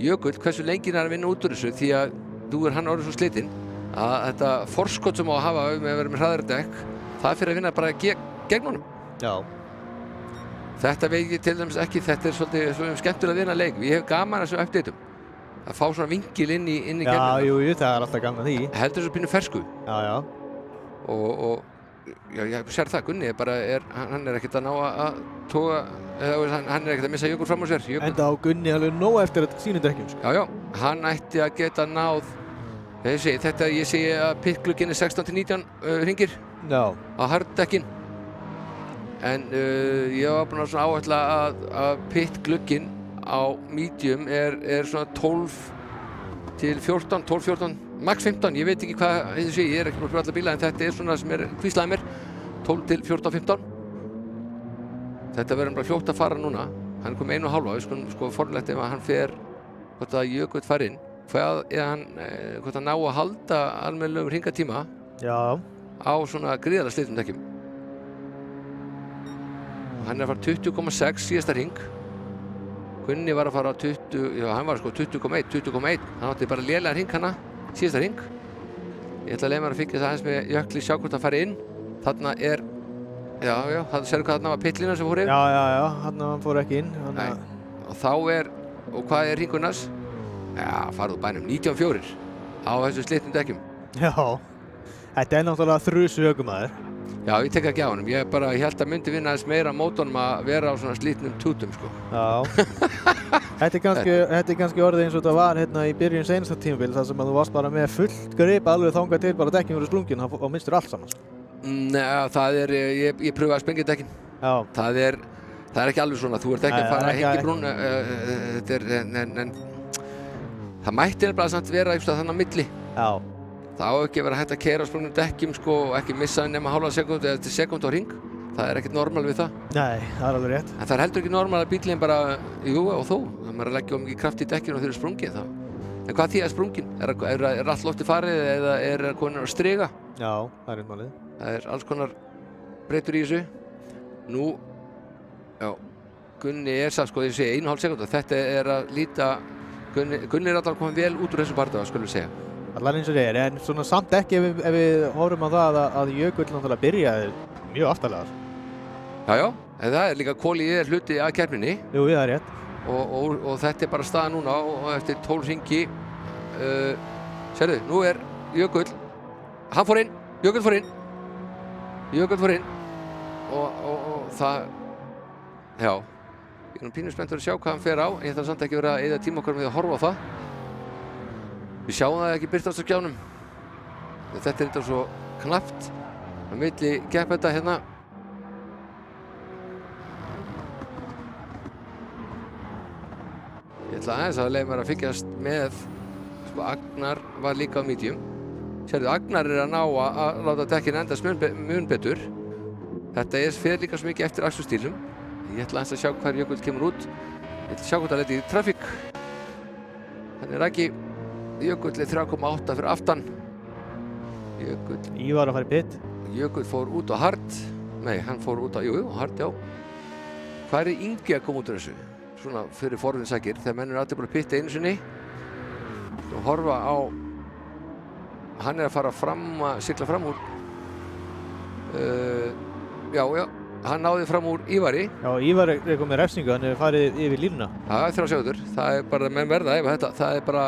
Jökull, hversu lengi hann að vinna út úr þessu því að nú hann orðið svo slitinn að þetta forskot sem á að hafa með að vera með hraðari dekk, það fyrir að vinna bara gegn honum. Já. Þetta veit ég til dæmis ekki, þetta er svolítið skemmtilega að vinna leik. Ég hef gaman að þessu updateum. Að fá svona vinkil inn í keppnina. Já, jú, það er alltaf gaman því. Heldur þessu pínu fersku. Já. Og ég sér það, Gunni hann ekkert að ná að toga, eða hann ekkert að missa Jökul fram á sér. Enda á Gunni alveg nóg eftir sínum dekkjum, sko. Já, hann ætti að geta náð, ég segi að pitgluginn 16 til 19 hringir Já. á harddekkin. En ég var búinn að svona áætla að pitglugginn á medium svona 12 til 14, 12-14, max 15, ég veit ekki hvað ég ekki búinn að pröfa alla bíla, en þetta svona sem hvíslaði mér, 12 til 14-15. Þetta verður bara fljótt að fara núna, hann kom 1,5, við skulum sko formlegt ef hann fer, hvort að Jökull fari inn, hvort að ná að halda almennilegum hringatíma Já. á svona gríðarlega slitnum dekkjum. Hann að fara 20,6 síðasta hring. Gunni var að fara á 20, hann var sko 20,1, hann átti bara lélega hring hana, síðasta hring. Ég ætla að leyfa mér að fylgja það aðeins með Jökli, sjá hvort hann fari inn. Þarna það sérðu hvað þarna var pittlínan sem fór inn? Já, hann fór ekki inn. Nei, og þá og hvað er hringunars? Já, farðu bænum, 19,4 á þessu slitnum dekkjum. Já, þetta náttúrulega þrusu ökumaður. Já, ég tek ekki á honum, ég held að myndi vinna aðeins meira mótunum að vera á svona slitnum tútum, sko. Já, þetta er kannski orðið eins og þetta var hérna í byrjun seinasta tímabil, þar sem að þú varst bara með fullt grip alveg þangað til bara dekkin voru slungin og minnstur allt saman, sko. Nei, það ég pröfaði að sprengja dekkin. Já. Það er ekki alveg svona, þú ert ekki að fara að hengja í brún, en það mætti bara samt vera eitthvað þannig á milli. Já. Það á ekki að vera hægt að keyra á sprungnum dekkjum, sko, og ekki missa nema hálfa sekúndu eða til sekúndu á hring. Það er ekkert normal við það. Nei, það er alveg rétt. En það er heldur ekki normal að bíllinn bara, og þó, það maður að leggja mikið kraft í dekkinu og þeir eru sprungið þá. En hvað þýðir sprungin? Er allt loftið farið eða er konin að striga? Já, það er málið. Það er alls konar breytur í þessu. Nú, Gunni samt, sko, ég segi 1,5 sekúndu. Þetta að líta, Gunni alltaf komið vel út úr þessum bardaga, skulum við segja. Allar eins og það en svona samt ekki ef við horfum á það að Jökull náttúrulega byrjaði mjög aftarlega. Já, en það líka Koli hluti að keppninni. Jú, það er rétt. Og þetta bara staða núna og eftir 12 hringi, sérðu, nú Jökull, hann fór inn, Jökull fór inn og það, ég er pínu spenntur að sjá hvað hann fer á, en ég þarf samt ekki verið að eyða tíma okkar með að horfa á það. Við sjáum það ekki birtast á skjánum. Þetta er þetta svo knappt á milli keppenda hérna. Ég ætla aðeins að leyfa mér að fylgjast með, sko, Agnar var líka á medium. Sérðu, Agnar að ná að láta dekkin endast mun betur. Þetta fer líka svo mikið eftir aksturstílum. Ég ætla aðeins að sjá hvar Jökull kemur út. Ég ætla að sjá hvort það leti í trafík. Hann ekki Jökull 3,8 fyrir aftan. Ívar að fara í pit. Jökull fór út á hard. Nei, hann fór út á, hard, já. Hvað Ingi að koma út úr þessu? Svona fyrir forvinsækir, þegar menn allir búin að pitta einu sinni. Og horfa á, hann að fara sigla fram úr. Hann náði fram úr Ívari. Já, Ívar komið refsingu, hann hefur farið yfir línuna. Já, 3 sekúndur. Það bara, menn verða að þetta. Það bara,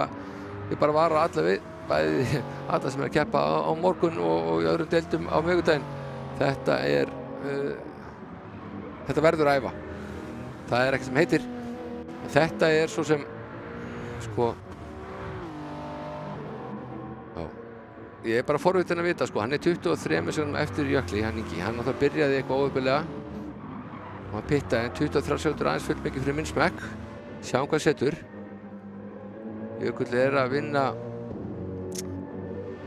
ég bara vara alla við, bæði alla sem að keppa á morgun og í öðrum deildum á miðvikudaginn. Þetta verður að æfa. Það ekkert sem heitir. Þetta svo sem, sko, ég bara forvitin að vita, sko, hann 23 sekúndum eftir Jökli, hann Ingi. Hann náttúrulega byrjaði eitthvað óöfnilega og hann pittaði, en 23 sekúndur aðeins fullt mikið fyrir minn smekk. Sjáum hvað setur. Jökull að vinna,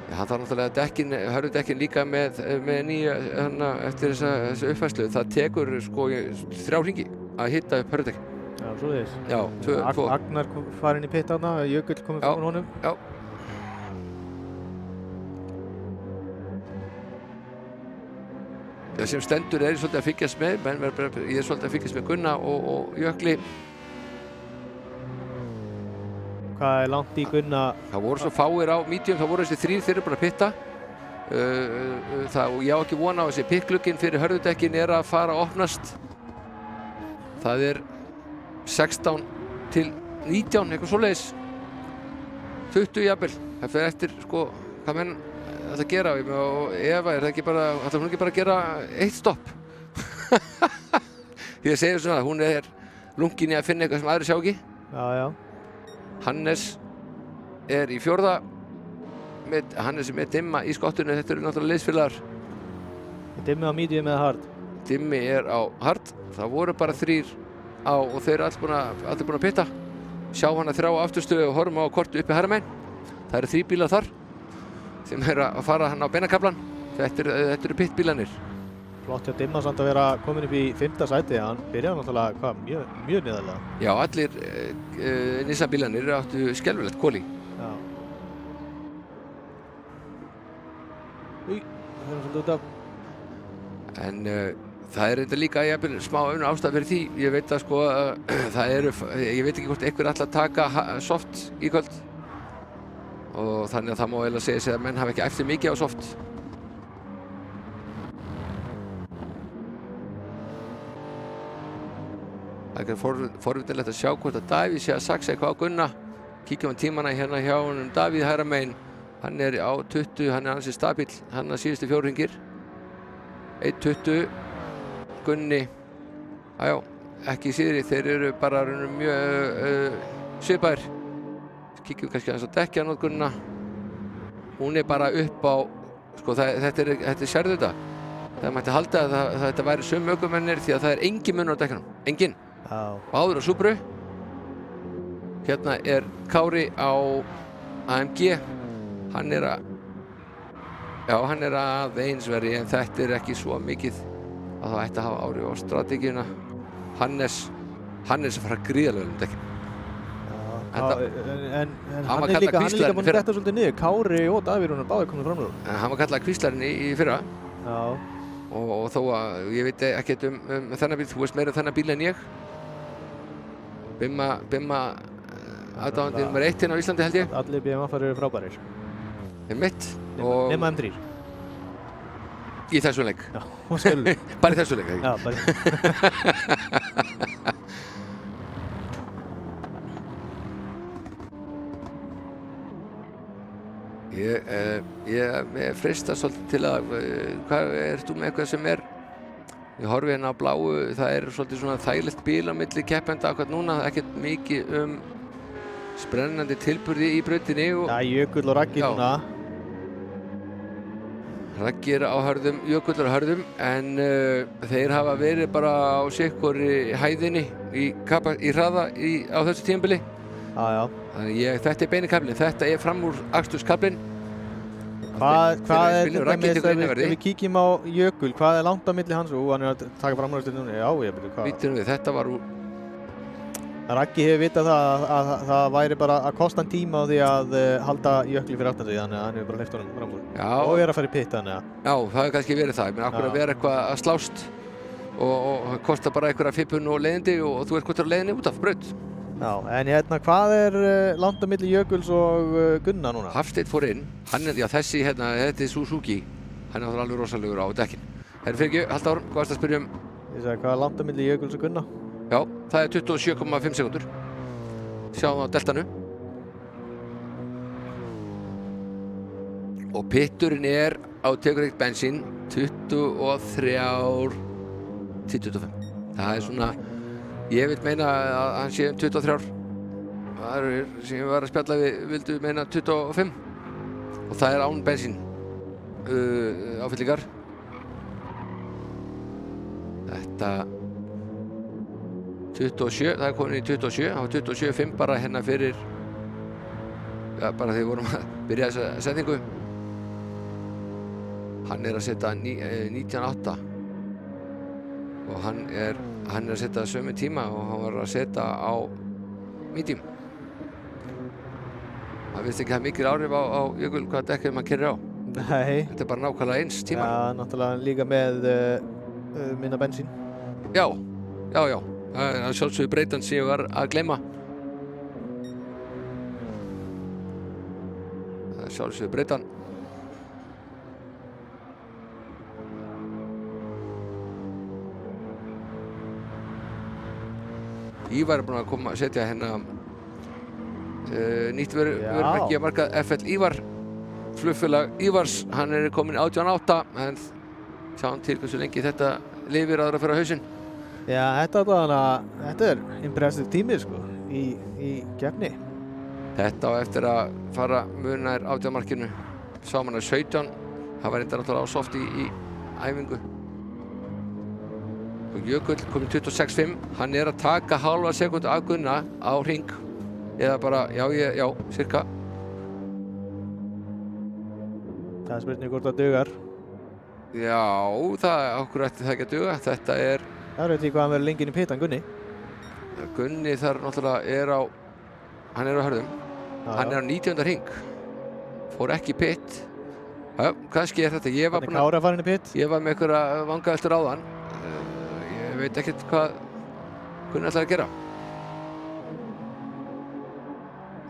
hann þarf náttúrulega hörðudekkin líka með nýja, eftir þessa uppfærslu. Það tekur, sko, 3 hringi að hitta upp hörðudekkin. Já, svo þess. Já, 2. Agnar farinn í pitt þarna, Jökull komið frá honum. Já. Það sem stendur ég svolítið að fylgjast með, ég svolítið að fylgjast með Gunna og Jökli. Hvað langt í Gunna? Það voru svo fáir á medium, það voru þessi 3 þeir bara að pitta. Og ég á ekki vona á þessi pittglugginn fyrir hörðudekkin að fara að opnast. Það 16 til 19, eitthvað svoleiðis. 20 jafnvel. Það fer eftir, sko, hvað menn að gera og Eva, er það ekki bara, ætlar hún ekki bara að gera eitt stopp? Því að segja svona, hún er lungin í að finna eitthvað sem aðrir sjá ekki. Já. Hannes er í 4. Hannes er með Dimma í skottinu, þetta eru náttúrulega liðsfélagar. Dimmi á medium eða hard? Dimmi er á hard, það voru bara 3 á og þeir eru allir búin að pitta. Sjá hana 3 afturstöðu og horfum á kortu uppi Herramein. Það eru 3 bílar þar sem er að fara hann á beinakaflan. Þetta eru pittbílanir. Flott hjá Dimma samt að vera komin upp í 5. sæti, hann byrjaði náttúrulega mjög niðarlega. Já, allir Nissan-bílanir áttu skelfilegt kvóli. Já. Új, það er svolítið út af. En það er þetta líka smá önnur ástæð fyrir því. Ég veit að sko, ég veit ekki hvort einhver ætla að taka soft í kvöld. Og þannig að það má eiginlega segja sig að menn hafa ekki eftir mikið á soft. Það er forvitnilegt að sjá hvort að Davíð sé að saxa eitthvað á Gunna. Kíkjum á tímana hérna hjá honum Davíð Herramein. Hann er á 20, hann er ansið stabíll. Hann að síðustu 4 hringir. 1.20. Gunni. Jájá, ekki síðri. Þeir eru bara mjög svipaðir. Kíkjum kannski aðeins á dekkjanótkunina. Hún er bara upp á, sko þetta er sérðu þetta. Það mætti halda að þetta væri sömu ökumennir því að það er engin munur á dekkjanum. Engin. Báður á Subaru. Hérna er Kári á AMG. Hann er aðeins verri en þetta er ekki svo mikið að það ætti að hafa áhrif á strategíuna. Hannes að fara gríðarlega dekkin. En hann er líka búinn að detta svolítið niður. Kári og Davíð eru báðir komnir fram úr. Hann var kallað kvíslarinn í fyrra. Já. Og þó að ég veit ekkert um þennan bíl, þú veist meira um þennan bíl en ég. Bimma aðdáandi nr. 1 hérna á Íslandi held ég. Allir BMW-ar eru frábærir. Einmitt. Nema M3. Í þessum leik. Já, og skilur. Bara í þessum leik, ekki? Já, bara. Ég freista svolítið til að, hvað ert þú með eitthvað sem er, ég horfi hérna á bláu, það er svolítið svona þægilegt bíl á milli keppenda akkurat núna, ekkert mikið sprennandi tilburði í brautinni. Já, Jökull og Raggi núna. Raggi er á hörðum, Jökull er á hörðum, en þeir hafa verið bara á sikkorri hæðinni í hraða á þessu tímabili. Já. Þannig þetta er beinikablinn, þetta er framúraksturskablinn. Hvað er þetta með ef við kíkjum á Jökull, hvað er langt á milli hans? Hann er að taka framúrakstur núna. Já, ég byrju hvað. Vítum við, þetta var úr... Raggi hefur vitað það að það væri bara að kosta hann tíma á því að halda Jökli fyrir aftan sig, þannig að hann hefur bara hleypt honum fram úr. Já. Og er að fara í pitt, þannig að... Já, það hefur kannski verið það. Ég meina, akkur að vera eitthvað að slást og kosta bara einhverja fippun og leiðindi og þú ert hvort er leiðinni út af braut. Já, en hérna, hvað er langt á milli Jökuls og Gunna núna? Hafsteinn fór inn, þessi hérna, þetta er Suzuki, hann er alveg rosalegur á dekkin. Herra fyrir ekki, halda árum, hvað varst að spyrja um? Ég sagði, hvað er langt á milli Jökuls og Gunna? Já, það er 27,5 sekúndur. Sjáum á deltanu. Og pitturinn er á tekurreikt bensín 23 til 25. Það er svona... Ég vil meina að hann sé 23. Aðrir sem ég var að spjalla við vildu meina 25. Og það er án bensín áfyllingar. Þetta 27, það er komin í 27. Það var 27,5 bara hérna fyrir bara þegar við vorum að byrja þessa setningu. Hann er að setja 19,8 og hann er að setja sömu tíma og hann var að setja á medium. Það finnst ekki að mikil áhrif á Jökull hvaða dekkið maður keyrir á. Nei. Þetta er bara nákvæmlega eins tíma. Já, náttúrulega líka með minna bensín. Já. Það er sjálfsögðu breytan sem ég var að gleyma. Það er sjálfsögðu breytan. Ívar er búinn að setja hérna nýtt vörumerki að marka FL Ívar flugfélag Ívars, hann kominn 18.8 en sjáum til hversu lengi þetta lifir aðra fyrir hausinn. Já, þetta impressive tími sko í keppni. Þetta á eftir að fara munær 18 markinu. Sá hann 17, það var reyndar náttúrulega á soft í æfingu. Og Jökull kominn 26.5, hann að taka hálfa sekúndu af Gunna á hring. Eða bara, já, cirka. Það er spurning hvort það dugar. Já, okkur ætti það ekki að duga. Þetta Það veit ég hvað hann verður lengi inn í pit, hann Gunni. Gunni þar náttúrulega hann á hörðum. Hann á 19. hring. Fór ekki í pit. Já, kannski þetta. Hvernig Kári að fara inn í pit? Ég var með einhverja vangaveltur áðan. Ég veit ekkert hvað Gunni ætlar að gera.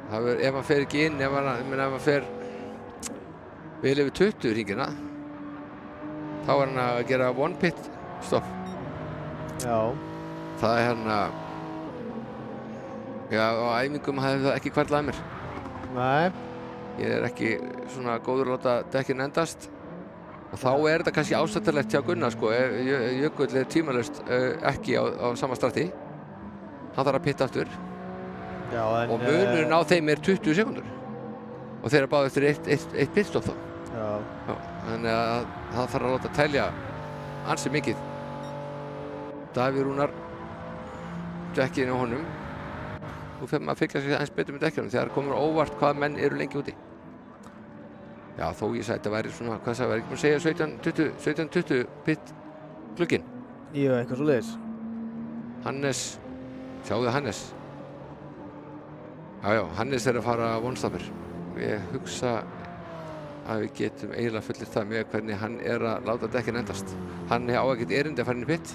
Ef hann fer ekki inn, ef hann fer vel yfir 20 hringina, þá hann að gera one pit stopp. Já. Það já, á æfingum hafði það ekki hvarflað að mér. Nei. Ég ekki svona góður að láta dekkin endast. Og þá þetta kannski ásættanlegt hjá Gunna, sko. Jökull tímalaust ekki á sama stratti. Hann þarf að pitta aftur. Já, og munurinn á þeim 20 sekúndur. Og þeir báðu eftir eitt pitstopp þá. Já. Þannig að það þarf að láta telja ansi mikið. Davíð Rúnar dekkinu á honum. Nú fer maður að fylgja sig aðeins betur með dekkjunum þegar komur óvart hvað menn eru lengi úti. Já, þó ég sagði þetta væri svona, hvað sagði, var ekki búin að segja 17-20 pitt glugginn. Jú, eitthvað svoleiðis. Hannes, sjáðu Hannes. Já, Hannes að fara one-stopper. Ég hugsa að við getum eiginlega fullyrt það með hvernig hann að láta dekkin endast. Hann á ekkert erindi að fara inn í pitt.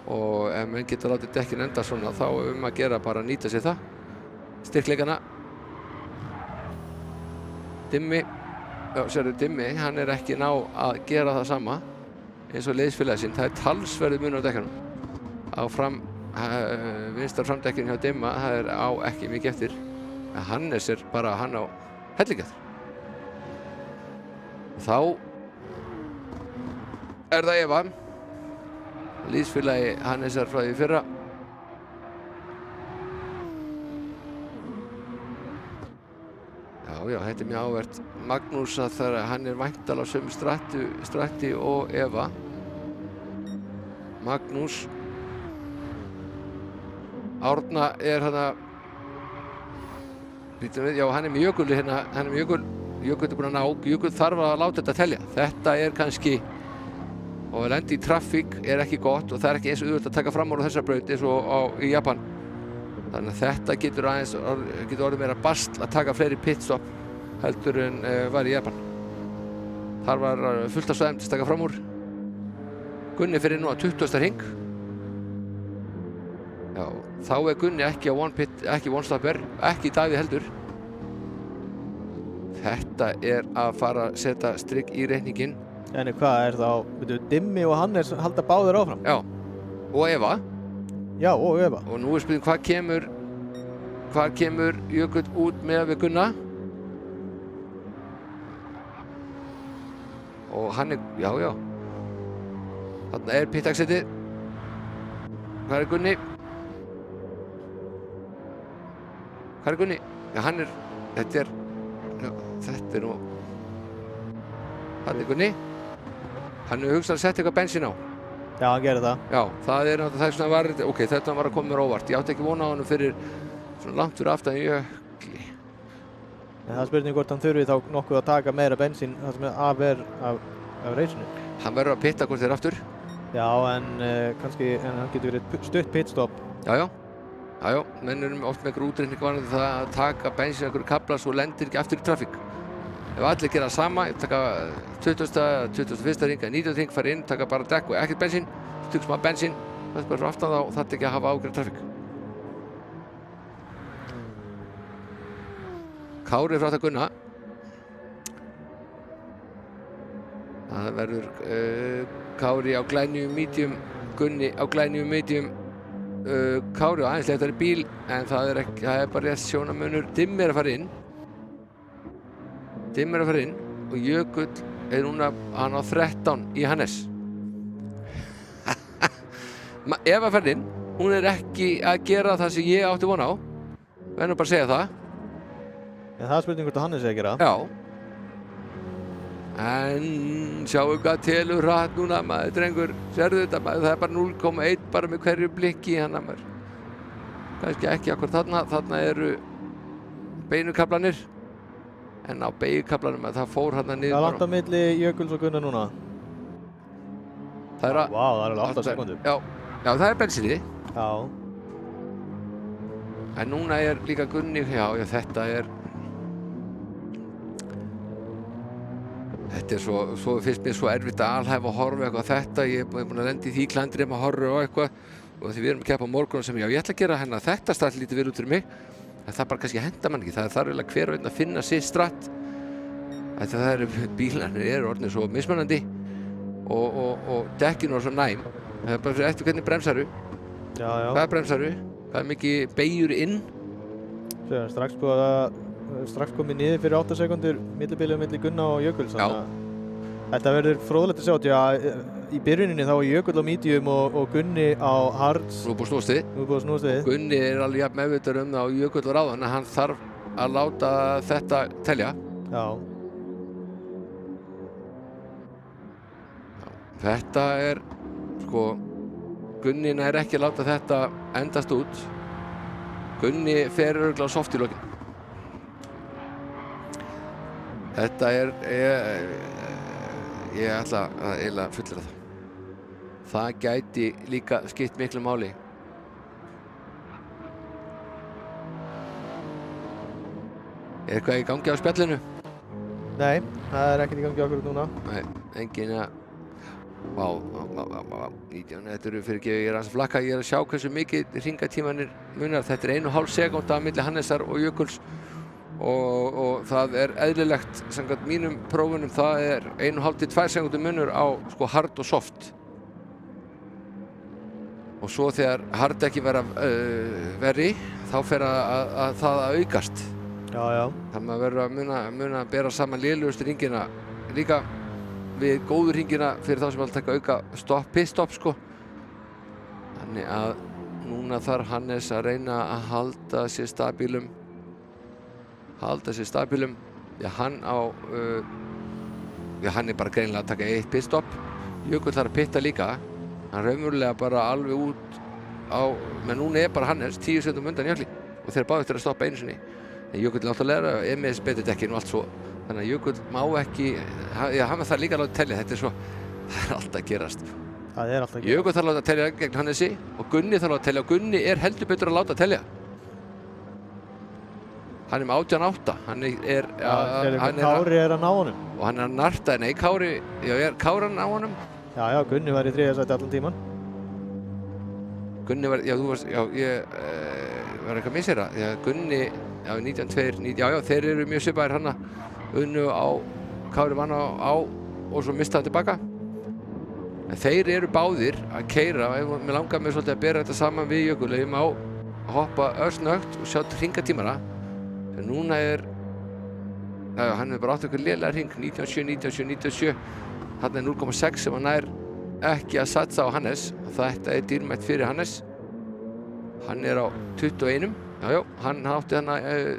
Og ef menn geta látið dekkin enda svona, þá að gera bara að nýta sér það. Styrkleikana. Dimmi, Dimmi, hann ekki ná að gera það sama eins og liðsfélagi sinn. Það talsverður munur á dekkanum. Á vinstra framdekkinu hjá Dimma, það á ekki mikið eftir. En Hannes bara, hann á helling eftir. Þá það Eva. Liðsfélagi Hannesar frá því fyrra. Já, þetta mjög áhugavert. Magnús hann væntanlega á sömu stratti og Eva. Magnús. Árna hana. Já, hann með Jökulli hérna. Hann með Jökull búinn að ná. Jökull þarf að láta þetta telja. Þetta kannski og að lenda í traffík ekki gott og það ekki eins og auðvitað að taka fram á þessar braut eins og í Japan. Þannig að þetta getur orðið meira basl að taka fleiri pitstopp heldur en var í Japan. Þar var fullt af svæðum til að taka fram úr. Gunni fyrir nú á 20. hring. Já, þá Gunni ekki á one pit, ekki one-stopper, ekki Davíð heldur. Þetta að fara að setja strikk í reikninginn. En hvað þá, Dimmi og Hannes halda báðir áfram? Já, og Eva. Já, og Eva. Og nú spurning hvað kemur Jökull út með við Gunna? Og hann já. Þarna pittaxetið. Hvað Gunni? Hvað Gunni? Já, hann þetta nú. Hann Gunni. Hann hugsað að setja eitthvað bensín á. Já, hann gerir það. Já, það svona var, ok, þetta var að koma mér óvart. Ég átti ekki vona á hann fyrir svona langt fyrir aftan Jökli. En það spurning hvort hann þurfi þá nokkuð að taka meira bensín það sem af reysinu. Hann verður að pitta hvort þeir aftur. Já, en hann getur verið stutt pitstopp. Já. Menn oft með einhver útreikning varðandi það að taka bensín einhverju kafla svo lendir ekki aftur í traffík. Ef allir gera sama, taka 20. 21. hring, 19. hring, fara inn, taka bara dekk og ekkert bensín, stugg smá bensín, það bara frá aftan þá og þarf ekki að hafa ágrein traffík. Kári frá það Gunna. Það verður Kári á glænjum medium, Gunni á glænjum medium, Kári á aðeins leiftari bíl, en það bara rétt sjónamunur. Dimmi að fara inn. Dimm að fara inn og Jökull núna, hann á 13 í Hannes. Eva fer inn, hún ekki að gera það sem ég átti von á. Verðum bara að segja það. En það spurning hvort Hannes að gera. Já. En sjáum hvað telur hratt núna, maður drengur, sérðu þetta, maður, það bara 0,1 bara með hverju blikki hann að maður. Kannski ekki akkur þarna eru beinukaflanir, en á beigukaflanum að það fór hann niður. Það langt á milli Jökuls og Gunnar núna. Það er Vá, það eru 8 sekúndur. Já, það er bensinni. Já. En núna er líka Gunni, já, þetta er svo finnst mér svo erfitt að alhæfa að horfa eitthvað á þetta. Ég er búin að lenda í því klandri að horfa á eitthvað og því við erum að keppa á morgun sem ég ætla að gera hérna þetta stratt lítið vel út fyrir mig. En það bara kannski henda mann ekki. Það þarf eiginlega hver og einn að finna sitt stratt. Það eru bílarnir eru orðnir svo mismunandi og dekkinu er svo næm. Það er bara fyrir eftir hvernig bremsaru. Já. Hvað bremsaru? Hvað mikið beygjur inn? Strax komið niður fyrir 8 sekúndur millibilið á milli Gunna og Jökuls. Þetta verður fróðlegt að sjá því að í byrjuninni þá er Jökull á medium og Gunni á hards. Nú er búið að snúast við. Gunni er alveg jafn meðvitaður það og Jökull var áðan en hann þarf að láta þetta telja. Já. Þetta er, Gunni nær ekki að láta þetta endast út. Gunni fer örugglega á soft í lokin. Þetta er, ég ætla að eiginlega fullyrða það. Það gæti líka skipt miklu máli. Er eitthvað í gangi á spjallinu? Nei, það er ekkert í gangi okkur núna. Nei, engin að... Vá, 19, þetta eru fyrir ekki, ég er að flakka, ég er að sjá hversu mikið hringatímanir munar. Þetta er 1,5 sekúnda á milli Hannesar og Jökuls. Og það er eðlilegt samkvæmt mínum prófunum, það er 1,5 til 2 sekúndur munur á hard og soft. Og svo þegar hard ekki vera verri, þá fer að það að aukast. Já. Það maður verður að muna að bera saman lélegustu hringina líka við góðu hringina fyrir þá sem alltaf taka auka pitstop Þannig að núna þarf Hannes að reyna að halda sér stabílum. Já, hann er bara greinilega að taka 1 pitstop. Jökull þarf að pitta líka. Hann raunverulega bara alveg út á, menn núna er bara Hannes 10 sekúndum undan Jökli og þeir báðu eftir að stoppa einu sinni. En Jökull er náttúrulega með betri dekkin og allt svo. Þannig að Jökull má ekki, hann þarf líka að láta telja. Það er alltaf að gerast. Það er alltaf að gerast. Jökull þarf að láta telja gegn Hannesi og Gunni þarf að telja og Gunni er heldur betur að láta telja. Hann er með 18,8. Kári er að ná honum. Og hann er að narta, nei Kári, er Kári að ná honum? Já, Gunni var í 3. sæti allan tíman. Gunni var, ég var eitthvað að missera. Gunni, 19-2, þeir eru mjög svipaðir hana. Unnu á, Kári vann á og svo mista það tilbaka. En þeir eru báðir að keyra, mér langar mig svolítið að bera þetta saman við Jökull. Ég má hoppa örsnögt og sjá hringatímana. En núna hann bara átt eitthvað lélega hring, 97. Þarna er 0,6 sem hann nær ekki að satsa á Hannes. Þetta er dýrmætt fyrir Hannes. Hann er á 21. Hann átti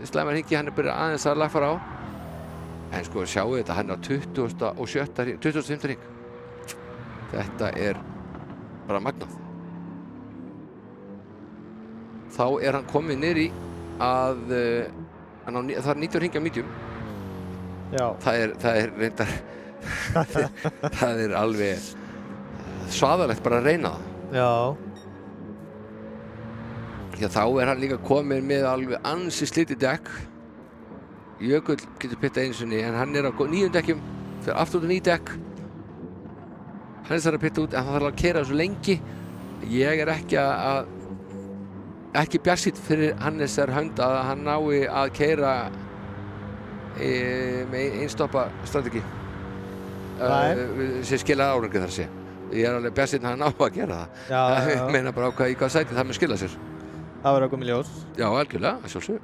slæma hringi, hann er byrjað aðeins að lagfara á. En sjáu þetta, hann er á 25. hring. Þetta er bara magnað. Þá er hann komið niður í að það er 90 hringja medium. Já. Það er reyndar það er alveg svaðalegt bara að reyna það. Já. Já, þá er hann líka komið með alveg ansi slitið dekk. Jökull getur pittað einu sinni en hann er á 9 dekkjum, fyrir aftur út á 9 dekk. Hann er þar að pitta út en það þarf að keyra svo lengi. Ég er ekki bjartsýnn fyrir Hannesar hönd að hann nái að keyra með einstoppa strategi sem skila árangur þar að segja. Ég er alveg bjartsýnn að hann ná að gera það. Já. Ég meina bara í hvaða sæti það mun skila sér. Það verður að koma í ljós. Já, algjörlega, sjálfsögðu.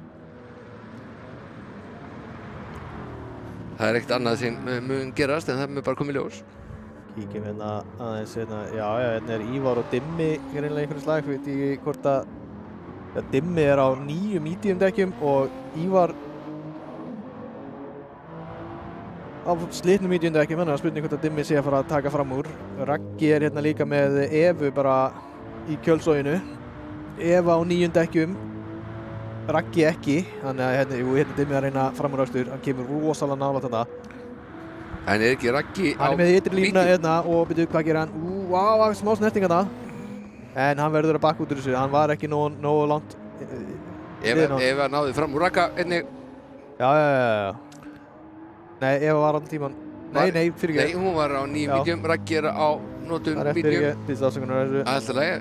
Það er ekkert annað sem mun gerast en það mun bara komið í ljós. Kíkjum hérna aðeins hérna, já, hérna er Ívar og Dimmi greinlega einhvern slag, veit ég hvort að Dimmi er á 9 medium dekkjum og Ívar á slitnum medium dekkjum, þannig að spurning hvort að Dimmi sé að fara að taka fram úr. Raggi er hérna líka með Evu bara í kjölsoginu. Eva á 9 dekkjum, Raggi ekki, þannig að hérna Dimmi að reyna framúrakstur, hann kemur rosalega nálægt þarna. En er ekki Raggi á... Hann er með ytri línuna hérna og byrju hvað gerir hann? Vá, smá snerting þarna. En hann verður að bakka út úr þessu, hann var ekki nógu langt. Eva náði fram úr Ragga einnig. Já. Nei, Eva var allan tíman. Nei, fyrir ekki. Nei, hún var á 9 medium, Raggi er á notum medium. Það er afsökunar þessu. Alltaf lagi,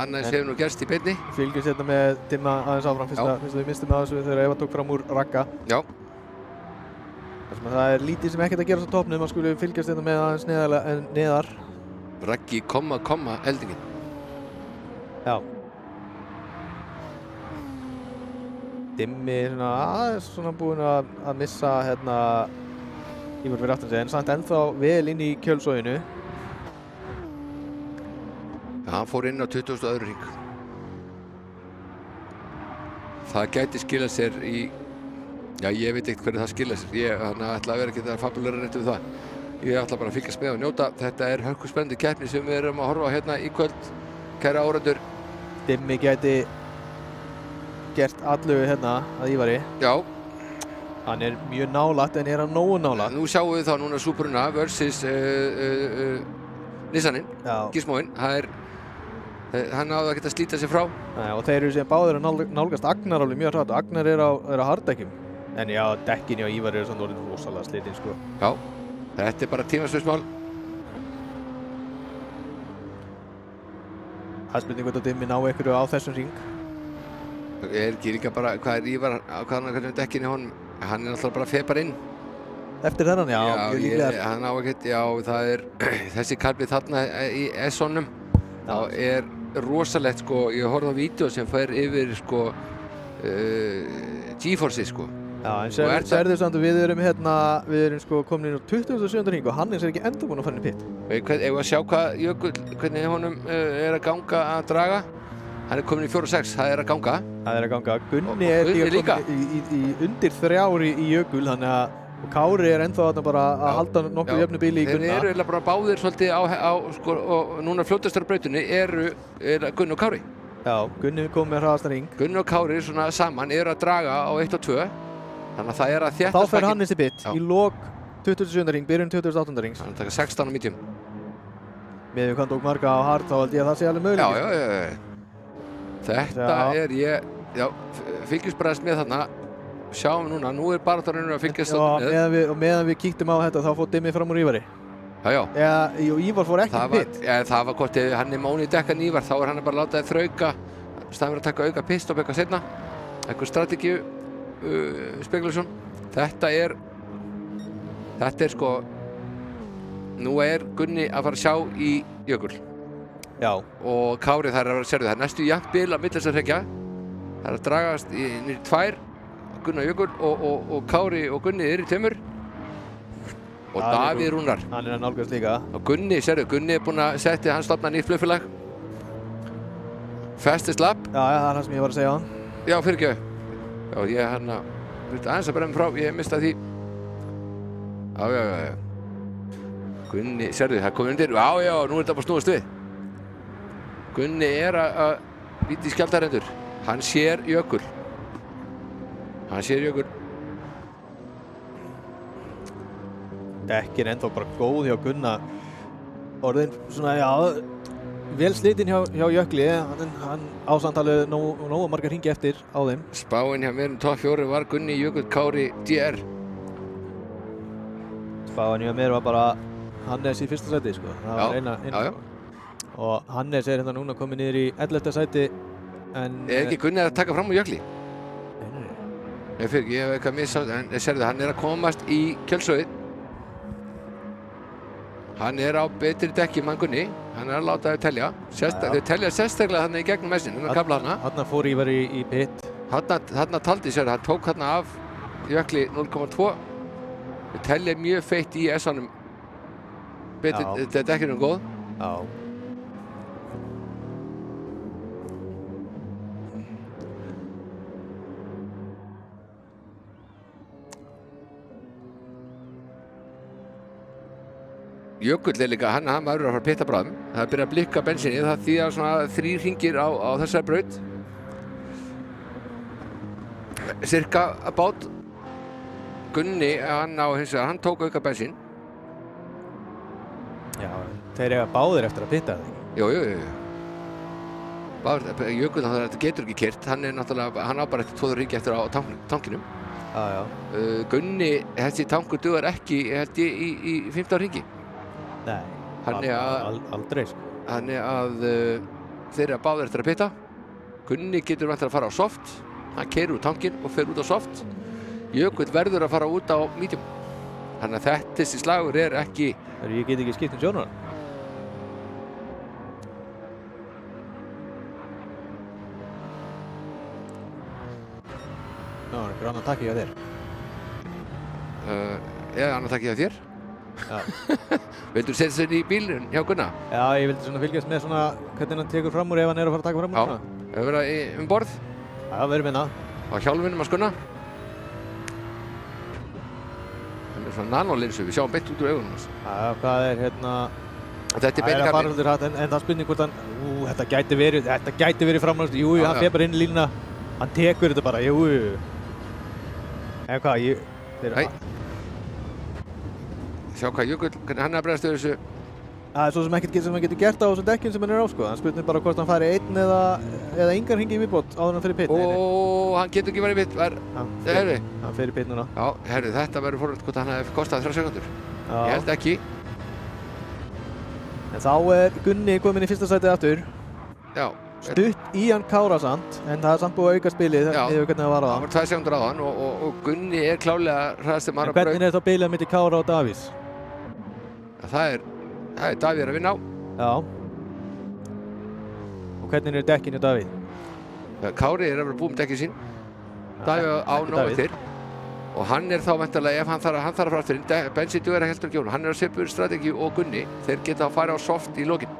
annars hefur nú gerst í beinni. Fylgjumst hérna með Dimma aðeins áfram, fyrst við mistum með þessu þegar Eva tók fram úr Ragga. Já. Það er lítið sem ekkert að gera á toppnum, maður skulle fylgjast hérna með aðeins neðar. Raggi, eldingin. Já. Dimmi svona búinn að missa hérna Ívar fyrir aftan sig, en samt ennþá vel inn í kjölsoginu. Já, hann fór inn á 22. hring. Það gæti skilað sér í... Já, ég veit ekkert hvernig það skilað sér. Ég ætla að vera ekki það fabuleira neitt um það. Ég ætla bara að fylgjast með og njóta. Þetta er hörkuspennandi keppni sem við erum að horfa hérna í kvöld. Kæra áhorfendur. Dimmi gæti gert allugu hérna að Ívari. Já. Hann er mjög nálægt, en er hann nógu nálægt? Nú sjáum við þá núna Subruna versus Nissanin, Gizmoinn. Hann náði ekki að slíta sig frá. Nei, og þeir eru síðan báðir að nálgast Agnar alveg mjög hratt. Agnar er á harddekkjum. En já, dekkin hjá Ívari eru svona orðin rosalega slitin, sko. Já, þetta er bara tímaspursmál. Það er spurning hvort að Dimmi ná einhverju á þessum hring. Er ekki líka bara, hvað er Ívar, hvernig dekkin í honum? Hann er alltaf bara fepar inn. Eftir þennan, já, mjög líklegar. Hann á ekkert, já, það er þessi karpið þarna í S-honum. Það er rosalegt, sko, ég horfði á vídeo sem fær yfir, sko, G-Force, sko. Já, en sérðu samt að við erum sko komin inn á 27. hring og Hannes er ekki enda búinn að fara inn í pitt. Eigum við að sjá hvað Jökull, hvernig honum er að ganga að draga? Hann er komin í 4.6, það er að ganga. Það er að ganga. Gunni er líka komin í undir 3 í Jökull, þannig að Kári er ennþá þarna bara að halda nokkuð jöfnu bíli í Gunna. Þeir eru eiginlega bara báðir svolítið á sko, og núna fljótastar brautinni er Gunni og Kári. Já, Gunni kom með hraðastan hring. Gunni og Kári svona saman eru að draga á 1 og 2. Þannig að það er að þéttast. Þá fer Hannes í pitt í lok 27. hring, byrjun 28. hrings. Þannig að taka 16 á medium. Með við hann tók marga á hard, þá held ég að það sé alveg möguleik. Já. Þetta er fylgjumst bara með þarna. Sjáum núna, nú er baráttan að fylgjast með. Og meðan við kíktum á þetta, þá fór Dimmi fram úr Ívari. Og Ívar fór ekki í pitt. Það var gott, ef hann er móni í dekkan Ívar, þá er hann bara að láta þið þrauka. Staðum að taka auka pitstop eitthvað seinna. Eitthvað strategíu spekulasjón. Þetta er sko, nú er Gunni að fara að sjá í Jökull. Já. Og Kári þar er að vera sérðu. Það er næstu jafnt bil að milli þessar hrekkja. Það er að dragast niður 2. Gunni og Jökull og Kári og Gunni eru í tveimur. Og Davíð Rúnar. Hann er að nálgast líka. Og Gunni, sérðu, Gunni er búinn að setja, hann stofna nýtt flugfélag. Fastest Lab. Já, það er það sem ég var að segja á hann. Já, fyrirgefðu. Já, ég aðeins að brenna frá, ég mista því. Já. Gunni, sérðu, það komið undir. Já, nú er þetta bara snúast við. Gunni er að víti í skjaldarendur. Hann sér Jökull. Dekkin ennþá bara góð hjá Gunna. Orðin svona, vel slitinn hjá Jökli. Hann ásamtalið nógu margar hringi eftir á þeim. Spáin hjá mér topp 4 var Gunni, Jökull, Kári, DR. Spáin hjá mér var bara Hannes í fyrsta sæti, sko. Það var eina. Og Hannes er hérna núna komið niður í 11. sæti. Er ekki Gunni að taka fram úr Jökli? Ég hef eitthvað missátt, en sérðu, hann er að komast í kjölsögið. Hann er á betri dekki mann Gunni. Hann er að láta þau telja. Þau telja sérstaklega þarna í gegnum messin, kafla þarna. Þarna fór Ívar í pitt. Þarna taldi sér, hann tók þarna af Jökli 0,2 Við telja mjög feitt í S-anum. Þetta dekkinu góð. Já. Jökull líka, hann verður að fara að pitta bráðum. Það byrja að blikka bensinni, það þýðir svona 3 hringir á þessari braut. Cirka bát. Gunni, hann tók auka bensín. Já, þeir eiga báðir eftir að pitta það. Jú. Jökull, þetta getur ekki keyrt. Hann á bara eftir 2 hringi eftir á tankinum. Já. Gunni, þessi tankur dugar ekki, held ég, í 15 hringi. Nei, aldrei sko. Þannig að þeir eru báðir eftir að pitta. Gunni getur vantilega að fara á soft. Hann keyrir úr tankinn og fer út á soft. Jökull verður að fara út á medium. Þannig að þessi slagur er ekki... Ég get ekki skipt sjónara. Já, einhver annan takki hjá þér. Annan takki hjá þér. Já. Vildur setja sér í bílinn hjá Gunna? Já, ég vildi svona fylgjast með svona hvernig hann tekur fram úr ef hann er að fara að taka fram úr. Já, hefur verið borð. Já, verður minna. Á hjálminum að Gunna. Það er svona nanolinsu, við sjáum beint út úr augunum hans. Já, hvað er hérna... Þetta er beinkarni. En það spurning hvort hann... Þetta gæti verið framhaldst. Jú, hann fer bara inn í línuna. Hann tekur þetta bara, jú. En hvað, Sjá hvað Jökull, hvernig hann er að bregðast við þessu. Það er svo sem ekkert sem hann getur gert á þessum dekkjum sem hann er á, sko. Hann spurning bara hvort hann fari einn eða engan hringi í viðbót áður en hann fer í pitt. Hann getur ekki verið í pitt. Hann fer í pitt núna. Já, þetta verður fórhald hvort hann hefði kostað 3 sekúndur. Ég held ekki. En þá er Gunni kominn í fyrsta sætið aftur. Já. Stutt í hann Kára samt, en það er samt búið að auka spilið yfir hvernig það var á það. Það var 2 sekúndur á hann og Gunni er klálega hraðasti maður á braut. En hvernig er þá bilið milli Kára og Davís? Það er Davíð að vinna á. Já. Og hvernig er dekkin hjá Davíð? Kári er að vera búið með dekkin sín. Davíð á nóg eftir. Og hann er þá væntanlega, ef hann þarf að fara aftur, bensin dugar að heldur ekki honum. Hann er á svipuðri strategíu og Gunni. Þeir geta að fara á soft í lokin.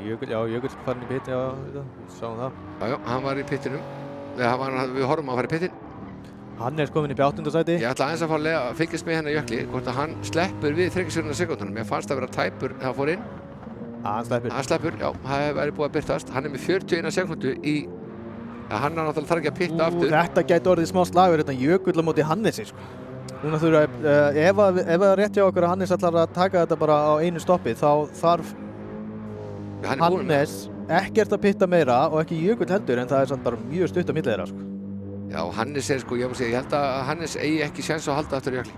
Jökull farin í pitt, já, sáum það. Já, hann var í pittinum. Við horfum að fara í pittin. Hannes kominn upp í 8. sæti. Ég ætla aðeins að fylgjast með hennar Jökli, hvort að hann sleppur við 30 sekúndunum. Ég fannst að vera tæpur þegar hann fór inn. Hann sleppur, já, það hefur verið búið að birtast. Hann er með 41 sekúndu í... Hann er náttúrulega þarf ekki að pitta aftur. Þetta gæti orðið smá slagur, þetta Jökull á móti Hannesi, sko. Núna þurfa, ef það er rétt hjá okkur að Hannes ætlar að taka þetta bara á einu stoppi, þá þarf Hannes ekkert að pitta meira og ekki Jökull heldur, en það er samt bara mjög stutt á milli þeirra, sko. Já, Hannes er, sko, ég held að Hannes eigi ekki séns að halda eftir Jökli.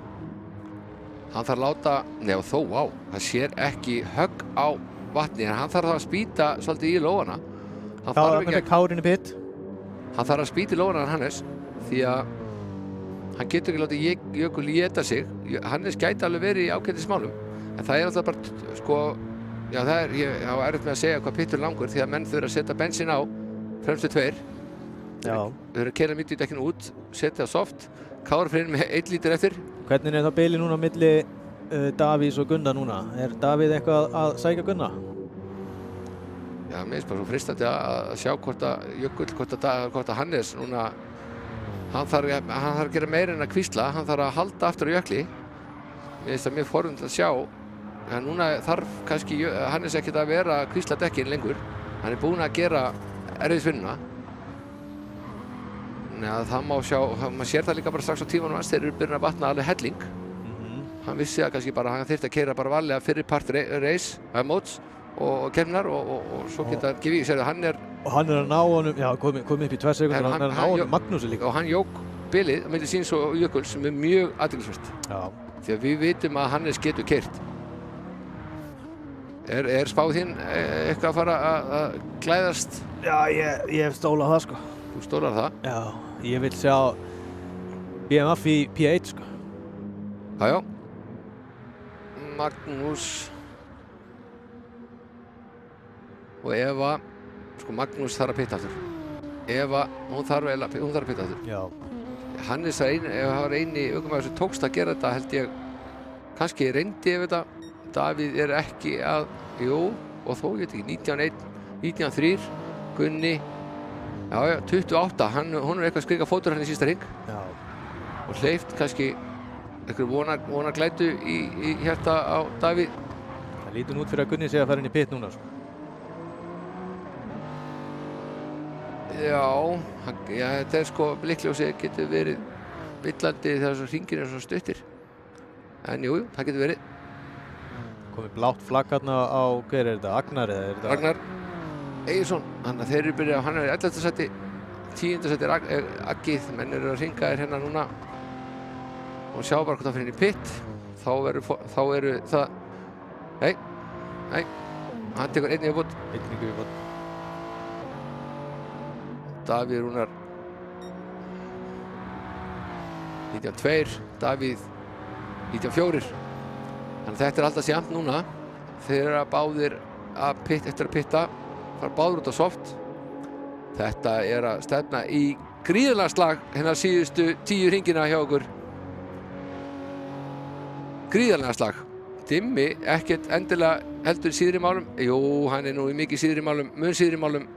Hann þarf að láta, það sér ekki högg á vatni, en hann þarf að spýta svolítið í lófana. Þá er með Kárin í pitt. Hann þarf að spýta í lófana Hannes, því að hann getur ekki látið Jökull éta sig. Hannes gæti alveg verið í ágætismálum, en það er alltaf bara, sko, já, það er erfitt með að segja hvað pittur langur, því að menn þurfa að setja bensín á fremstu 2. Já. Þau eru að keyra mitt í dekkinu út, setja soft, Kári fyrir með 1 lítur eftir. Hvernig er það bilið núna milli Davís og Gunna núna? Er Davíð eitthvað að sækja Gunna? Já, mér finnst bara svo fristandi að sjá hvort að Jökull, hvort að Hannes núna, hann þarf að gera meira en að hvísla, hann þarf að halda aftur á Jökli. Mér finnst það mjög forvitnilegt að sjá, en núna þarf kannski Hannes ekkert að vera að hvísla dekkin lengur. Hann er búinn að gera erfiðisvinnuna. Það má sjá, maður sér það líka bara strax á tímanum hans, þeir eru byrjun að batna alveg helling. Hann vissi að kannski bara, hann þyrfti að keyra bara varlega fyrir part race, móts og kemnar og svo geta hann gefið í sér að hann er... Og hann er að ná honum, já, komið upp í 2 sekúndur, hann er að ná honum Magnúsi líka. Og hann jók bilið á milli síns og Jökull sem er mjög athyglisvert. Já. Því að við vitum að Hannes getur keyrt. Er spáð þín eitthvað að fara að klæðast? Já, ég hef stólað það, sko. Þú stólar það? Já, ég vil sjá BMF í P1, sko. Já. Magnús og Eva, sko Magnús þarf að pitta aftur. Eva, hún þarf að pitta aftur. Já. Hannes ef það var eini ökumaður sem tókst að gera þetta held ég kannski reyndi ef þetta. Davíð ekki að, jú, og þó ég veit ekki, 19-1, 19-3, Gunni, já, 28, hún eitthvað að skrika fótur hann í sísta hring. Já. Og hleypt kannski einhver vonarglætu í hjarta á Davíð. Það lítur nú út fyrir að Gunni sé að fara inn í pit núna, sko. Já, þetta sko blikkljósið getur verið villandi þegar þessu hringir svo stuttir. En jú, það getur verið. Komið blátt flagg hérna á, hver þetta, Agnar eða þetta? Ragnar Egilsson, þannig að þeir eru byrjað, hann í 11. sæti, 10. sæti Aggið, menn eru að hringa þér hérna núna og sjá bara hvort það fyrir inn í pit. Þá eru það, nei, hann tekur einn í viðbót. Einn í viðbót. Davíð Rúnar 19-2, Davíð 19-4. Þannig að þetta alltaf jafnt núna. Þeir eru báðir eftir að pitta, fara báðir út á soft. Þetta að stefna í gríðarlega slag hérna síðustu 10 hringina hjá okkur. Gríðarlega slag. Dimmi ekkert endilega heldur í síðri málum. Jú, hann nú í mikið síðri málum, mun síðri málum.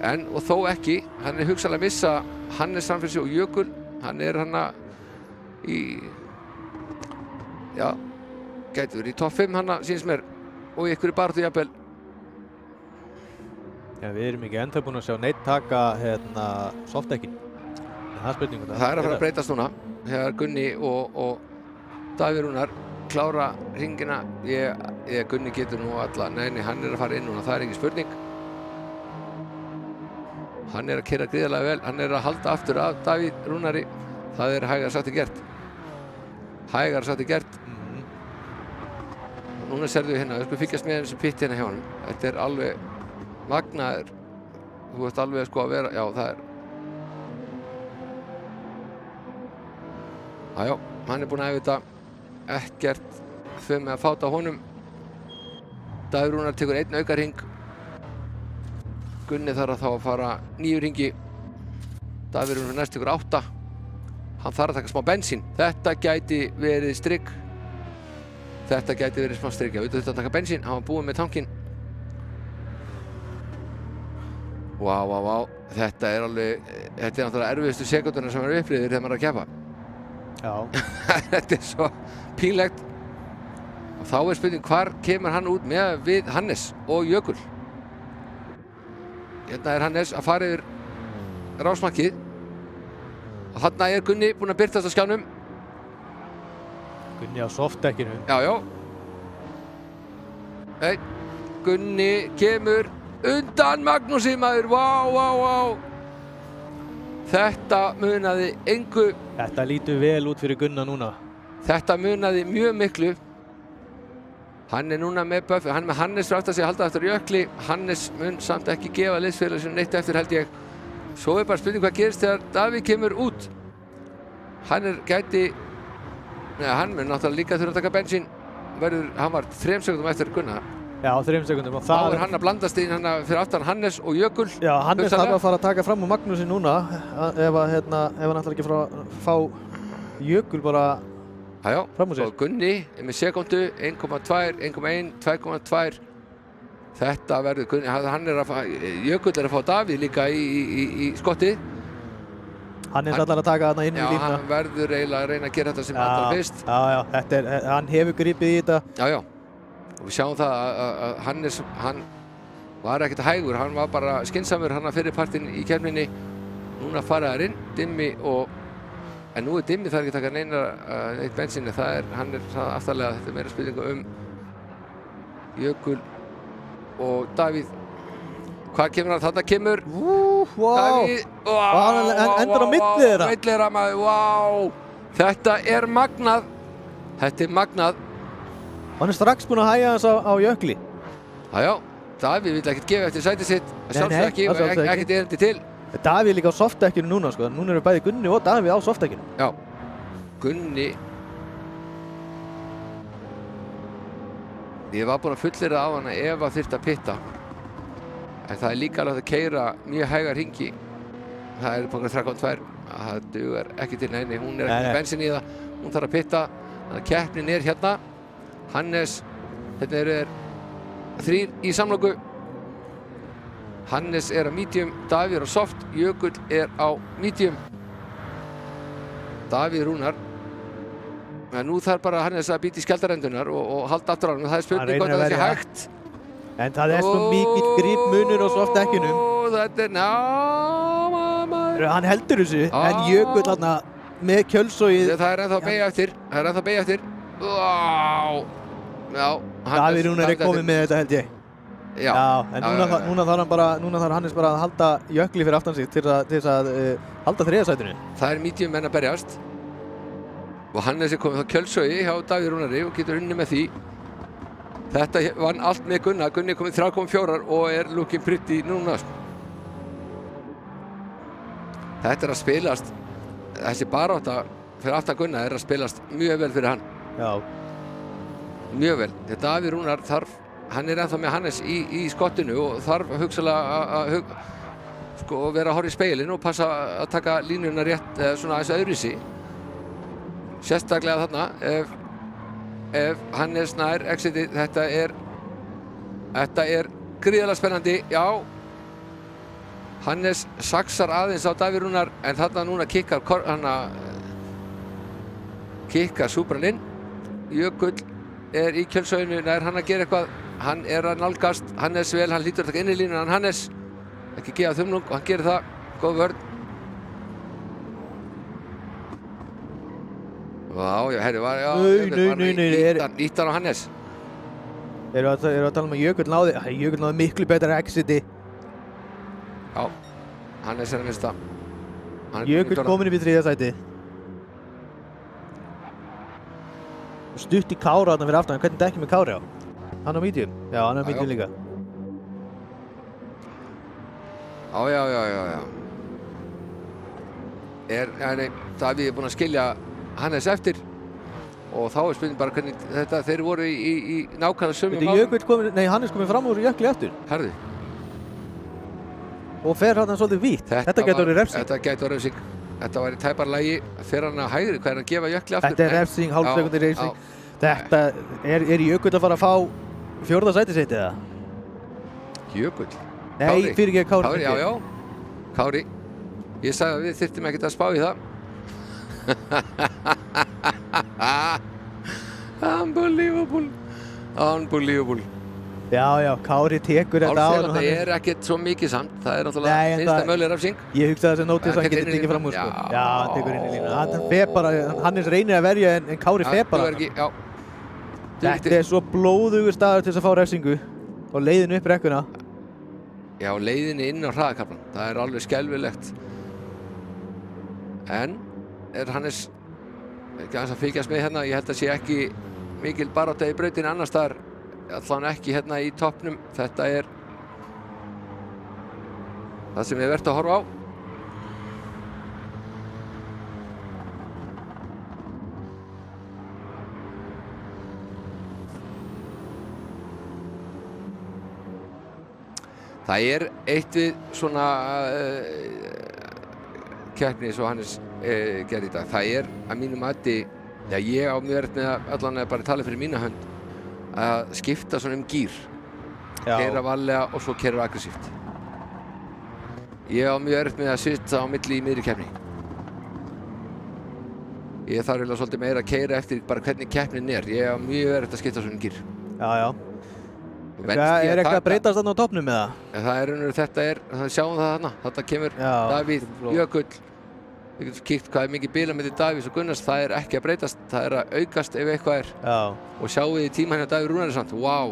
Og þó ekki, hann hugsanlega að missa Hannes framfyrir sig og Jökul. Hann hana í, já, gæti verið í topp 5 hana, sýnst mér, og í einhverju baráttu jafnvel. Já, við erum ekki ennþá búin að sjá neitt taka softdekkin. Það er spurningu. Það að fara að breytast núna, þegar Gunni og Davíð Rúnar klára hringina. Gunni getur nú alla, nei, hann að fara inn núna, það engin spurning. Hann að keyra gríðarlega vel, hann að halda aftur af Davíð Rúnari. Það hægara sagt gert. Hægara sagt gert. Núna sérðu hérna, við skulum fylgjast með þessu pitt hérna hjá honum. Þetta alveg magnaður. Þú veist alveg sko að vera, já það Já, hann búinn að þetta ekkert fyrir með að fáta honum. Davíð Rúnar tekur einn aukarhring. Gunni þarf þá að fara 9 hringi. Davíð Rúnar næst tekur 8. Hann þarf að taka smá bensín. Þetta gæti verið strigg. Þetta gæti verið smá strigg. Já, við þurfum að taka bensín. Hann var búinn með tankinn. Vá. Þetta alveg, þetta náttúrulega erfiðustu sekúndurnar sem upplifir þegar maður að keppa. Já. Þetta svo pínlegt. Og þá spurning, hvar kemur hann út með við Hannes og Jökul? Hérna Hannes að fara yfir rásmakkið. Og þarna Gunni búinn að birtast á skjánum. Gunni á softdekkinu. Já. Gunni kemur undan Magnúsi maður. Vá. Þetta munaði engu. Þetta lítur vel út fyrir Gunna núna. Þetta munaði mjög miklu. Hann núna með buffi, hann með Hannes fyrir aftan sig að halda eftir Jökli. Hannes mun samt ekki gefa liðsfélag sínum neitt eftir held ég. Svo bara spurning hvað gerist þegar Davíð kemur út. Hann mun náttúrulega líka þurfa að taka bensín. Hann var 3 sekúndum eftir Gunna. Já, 3 sekúndum. Þá hann að blandast inn fyrir aftan Hannes og Jökul. Já, Hannes þarf að fara að taka fram úr Magnúsi núna ef hann ætlar ekki að fá Jökul bara fram úr sér. Og Gunni með sekúndu, 1,2, 1,1, 2,2. Þetta verður Gunni, Jökull að fá Davíð líka í skottið. Hannes ætlar að taka þarna inn í línuna. Já, hann verður eiginlega að reyna að gera þetta sem allra fyrst. Já, hann hefur gripið í þetta. Já. Og við sjáum það að Hannes, hann var ekkert hægur, hann var bara skynsamur hann að fyrirpartinn í keppninni. Núna fara þær inn, Dimmi en nú Dimmi þarf ekki að taka neitt bensíni, hann það aftarlega, þetta meira spurningu Jökul og Davíð. Hvað kemur hann? Þarna kemur Davíð. Hann endur á milli þeirra. Milli þeirra maður, Þetta magnað. Þetta magnað. Hann strax búinn að hægja hans á Jökli. Já, Davíð vill ekkert gefa eftir sætið sitt. Sjálfsög ekki, ekkert erindi til. Davíð líka á softdekkinu núna, sko. Núna eru bæði Gunni og Davíð á softdekkinu. Já, Gunni. Ég var búinn að fullyrða á hann að Eva þyrfti að pitta. En það líka alveg að keyra mjög hægar hringi það er búin 3,2. Það dugar ekki til neini, hún er Nei, ekki nei. bensin í það. Hún þarf að pitta. Þannig að keppnin er hérna. Hannes, hérna eru þeir 3 í samloku. Hannes er á medium, Davíð er á soft, Jökull er á medium. Davíð Rúnar. En nú þarf bara Hannes að býta í skjaldarendunar og halda aftur á hann. Það er spurning reynir hvort að það sé verja. hægt. En það er svo mikill gripmunur á softdekkinum. Þetta er, maður. Hann heldur þessu, en Jökull þarna með kjölsogið. Það er ennþá að beygja eftir. Það er ennþá að beygja eftir. Já. Davíð Rúnar er komið með þetta held ég. Já. En núna þarf Hannes bara að halda Jökli fyrir aftan sig til þess að halda 3. sætinu. Það er medium menn að berjast. Og Hannes er komið á kjölsogi hjá Davíð Rúnari og getur unni með því. Þetta vann allt með Gunna. Gunni er komið 3,4 og er looking pretty núna. Þetta er að spilast, þessi barátta fyrir aftan Gunna er að spilast mjög vel fyrir hann. Já. Mjög vel. Þegar Davíð Rúnar hann er ennþá með Hannes í skottinu og þarf hugsalega að vera að horfa í speilin og passa að taka línuna rétt, svona aðeins öðruvísi. Sérstaklega þarna, ef Hannes nær exitið, þetta er gríðarlega spennandi, já. Hannes saxar aðeins á Davíð Rúnar en þarna núna kikkar Súbran inn. Jökull er í kjölsoginu, nær hann að gera eitthvað. Hann er að nálgast, Hannes vel, hann lítur að taka inn í línuna, en Hannes ekki gefa þumlung og hann gerir það, góð vörn. Já, herri, nýttan á Hannes. Erum við að tala um að Jökull náði miklu betra exiti. Já, Hannes er að mista. Jökull komin upp í 3. sæti. Stutt í Kára þarna fyrir aftan, hvernig dekkjum við Kári á? Hann á medium? Já, hann á medium líka. Já. Davíð er búinn að skilja Hannes eftir og þá er spurning bara hvernig þeir voru í nákvæmlega sömu málum. Hannes komið fram úr Jökli eftir. Herði. Og fer hann svolítið vítt. Þetta getur verið refsing. Þetta getur verið refsing. Þetta var í tæparlagi, fer hann að hægri, hvað er að gefa Jökli aftur? Þetta er refsing, hálfsekundi refsing. Þetta er Jökull að fara að fá 4. sæti sitt eða? Jökull? Nei, fyrir ekki Kári. Já. Kári. Ég sagði að við þyrftum ekkert að spá í það. Unbelievable. Já, Kári tekur þetta á hann. Það er ekkert svo mikið samt. Það er náttúrulega minnsta möguleg refsing. Ég hugsaði þessi nótið að hann getur tekið fram úr sko. Já, hann tekur inn í línu. Hann fer bara, Hannes reynir að verja en Kári fer bara. Þetta er svo blóðugur staður til þess að fá refsingu og leiðinu upp rekkuna. Já, leiðinu inn á hraðakaflan. Það er alveg skelfilegt. En er Hannes ekki aðeins að fylgjast með hérna? Ég held að sé ekki mikil barátta í brautinni annars staðar. Allavega ekki hérna í toppnum. Þetta er það sem við verðum að horfa á. Það er eitt við svona keppni eins og Hannes gerði í dag. Það er að mínu mati, já ég á mjög erfitt með að allavega bara tala fyrir mína hönd, að skipta svona gír. Keyra varlega og svo keyra aggressíft. Ég á mjög erfitt með að sitja á milli í miðri keppni. Ég þarf eiginlega svolítið meira að keyra eftir bara hvernig keppnin er. Ég á mjög erfitt að skipta svona gír. Já. Er eitthvað að breytast þarna á toppnum eða? Þetta er, sjáum það þarna. Þetta kemur Davíð, Jökull. Við getum kíkt hvað er mikið bíla milli Davíðs og Gunnars. Það er ekki að breytast, það er að aukast ef eitthvað er. Já. Og sjáum við í tíma hérna Davíð Rúnari samt, wow.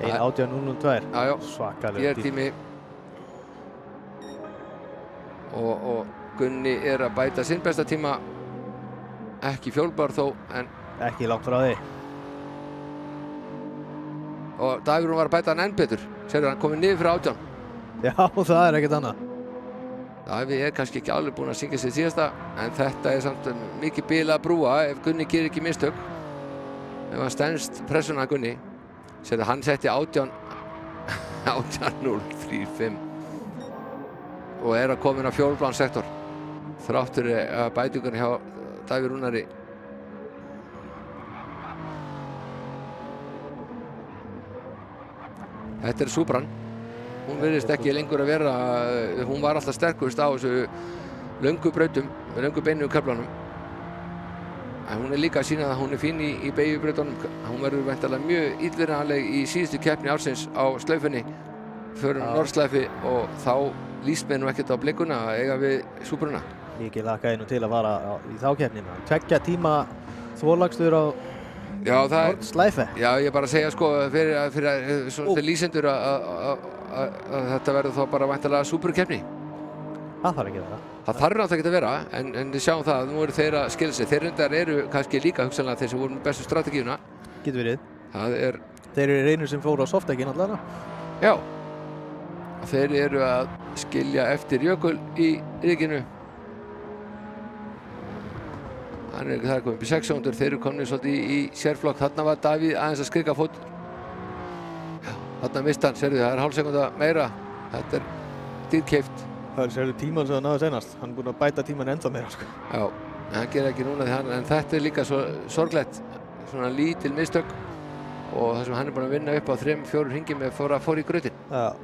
1:18.002. Já. Svakalega. Ég er tími. Og Gunni er að bæta sinn besta tíma. Ekki fjólbar þó, en ekki langt frá því. Og Davíð Rúnar var að bæta hann enn betur. Sérðu hann komið niður fyrir 18. Já, það er ekkert annað. Davíð er kannski ekki alveg búinn að syngja sig síðasta, en þetta er samt mikið bil að brúa ef Gunni gerir ekki mistök. Ef hann stenst pressuna að Gunni. Sérðu hann setti 18.035. og að koma inn á fjólubláan sektor þrátt fyrir að bætingunni hjá Davíð Rúnari. Þetta Supran. Hún virðist ekki lengur að vera, hún var alltaf sterkust á þessu löngu brautum, með löngu beinu köflunum. En hún líka að sýna að hún fín í beygjubrautunum. Hún verður væntanlega mjög illviðranleg í síðustu keppni ársins á slaufunni fyrir Norðslæfi og þá líst mér nú ekkert á blikuna að eiga við Supruna. Mikið lakaði nú til að fara í þá keppnina. 2 tíma þorlagstur á Norðslæfi. Já, ég bara að segja sko fyrir svona lýsendur að þetta verður þá bara væntanlega Suprukeppni. Það þarf ekki að vera. Það þarf náttúrulega ekki að vera, en við sjáum það að nú eru þeir að skilja sig. Þeir reyndar eru kannski líka hugsanlega þeir sem voru með bestu strategíuna. Getur verið. Þeir eru einir sem fóru á softdekkin allavega. Já. Þeir eru að skilja eftir Jökul í rykinu. Hann er það komið upp í 6 sekúndur. Þeir eru komnir svolítið í sérflokk. Þarna var Davíð aðeins að skrika fót. Já, þarna mista hann. Sérðu, það er hálf sekúnda meira. Þetta er dýrkeypt. Það er tíman sem það náði senast. Hann er búinn að bæta tíman ennþá meira sko. Já, hann gerir ekki núna en þetta er líka svo sorglegt. Svona lítil mistök og það sem hann er búinn að vinna upp á 3-4 hringi með fór í grautin. Já.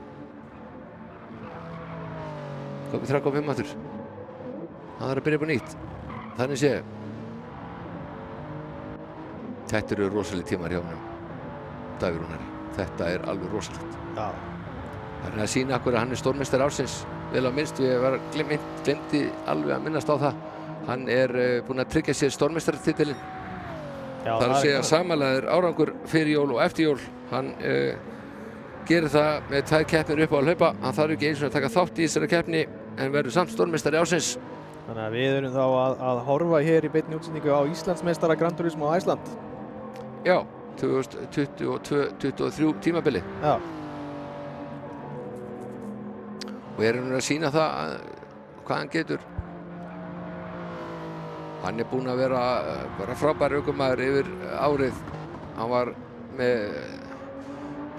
Komið 3,5 aftur. Hann þarf að byrja upp á nýtt. Þannig séu. Þetta eru rosaleg tímar hjá honum. Davíð Rúnari. Þetta er alveg rosalegt. Já. Það er að sýna okkur að hann er stórmeistari ársins. Vel á minnst, ég glemdi alveg að minnast á það. Hann er búinn að tryggja sér stórmeistaratitilinn. Það er að segja samanlagður árangur fyrir jól og eftir jól. Hann gerir það með 2 keppnir upp á að hlaupa. Hann þarf ekki eins og að taka þátt í þessari keppni en verður samt stórmeistari ársins. Þannig að við erum þá að horfa hér í beinni útsendingu á Íslandsmeistara Gran Turismo á Æsland. Já, 2022-2023 tímabili. Já. Og erum að sýna það hvað hann getur. Hann er búinn að vera bara frábær ökumaður yfir árið. Hann var með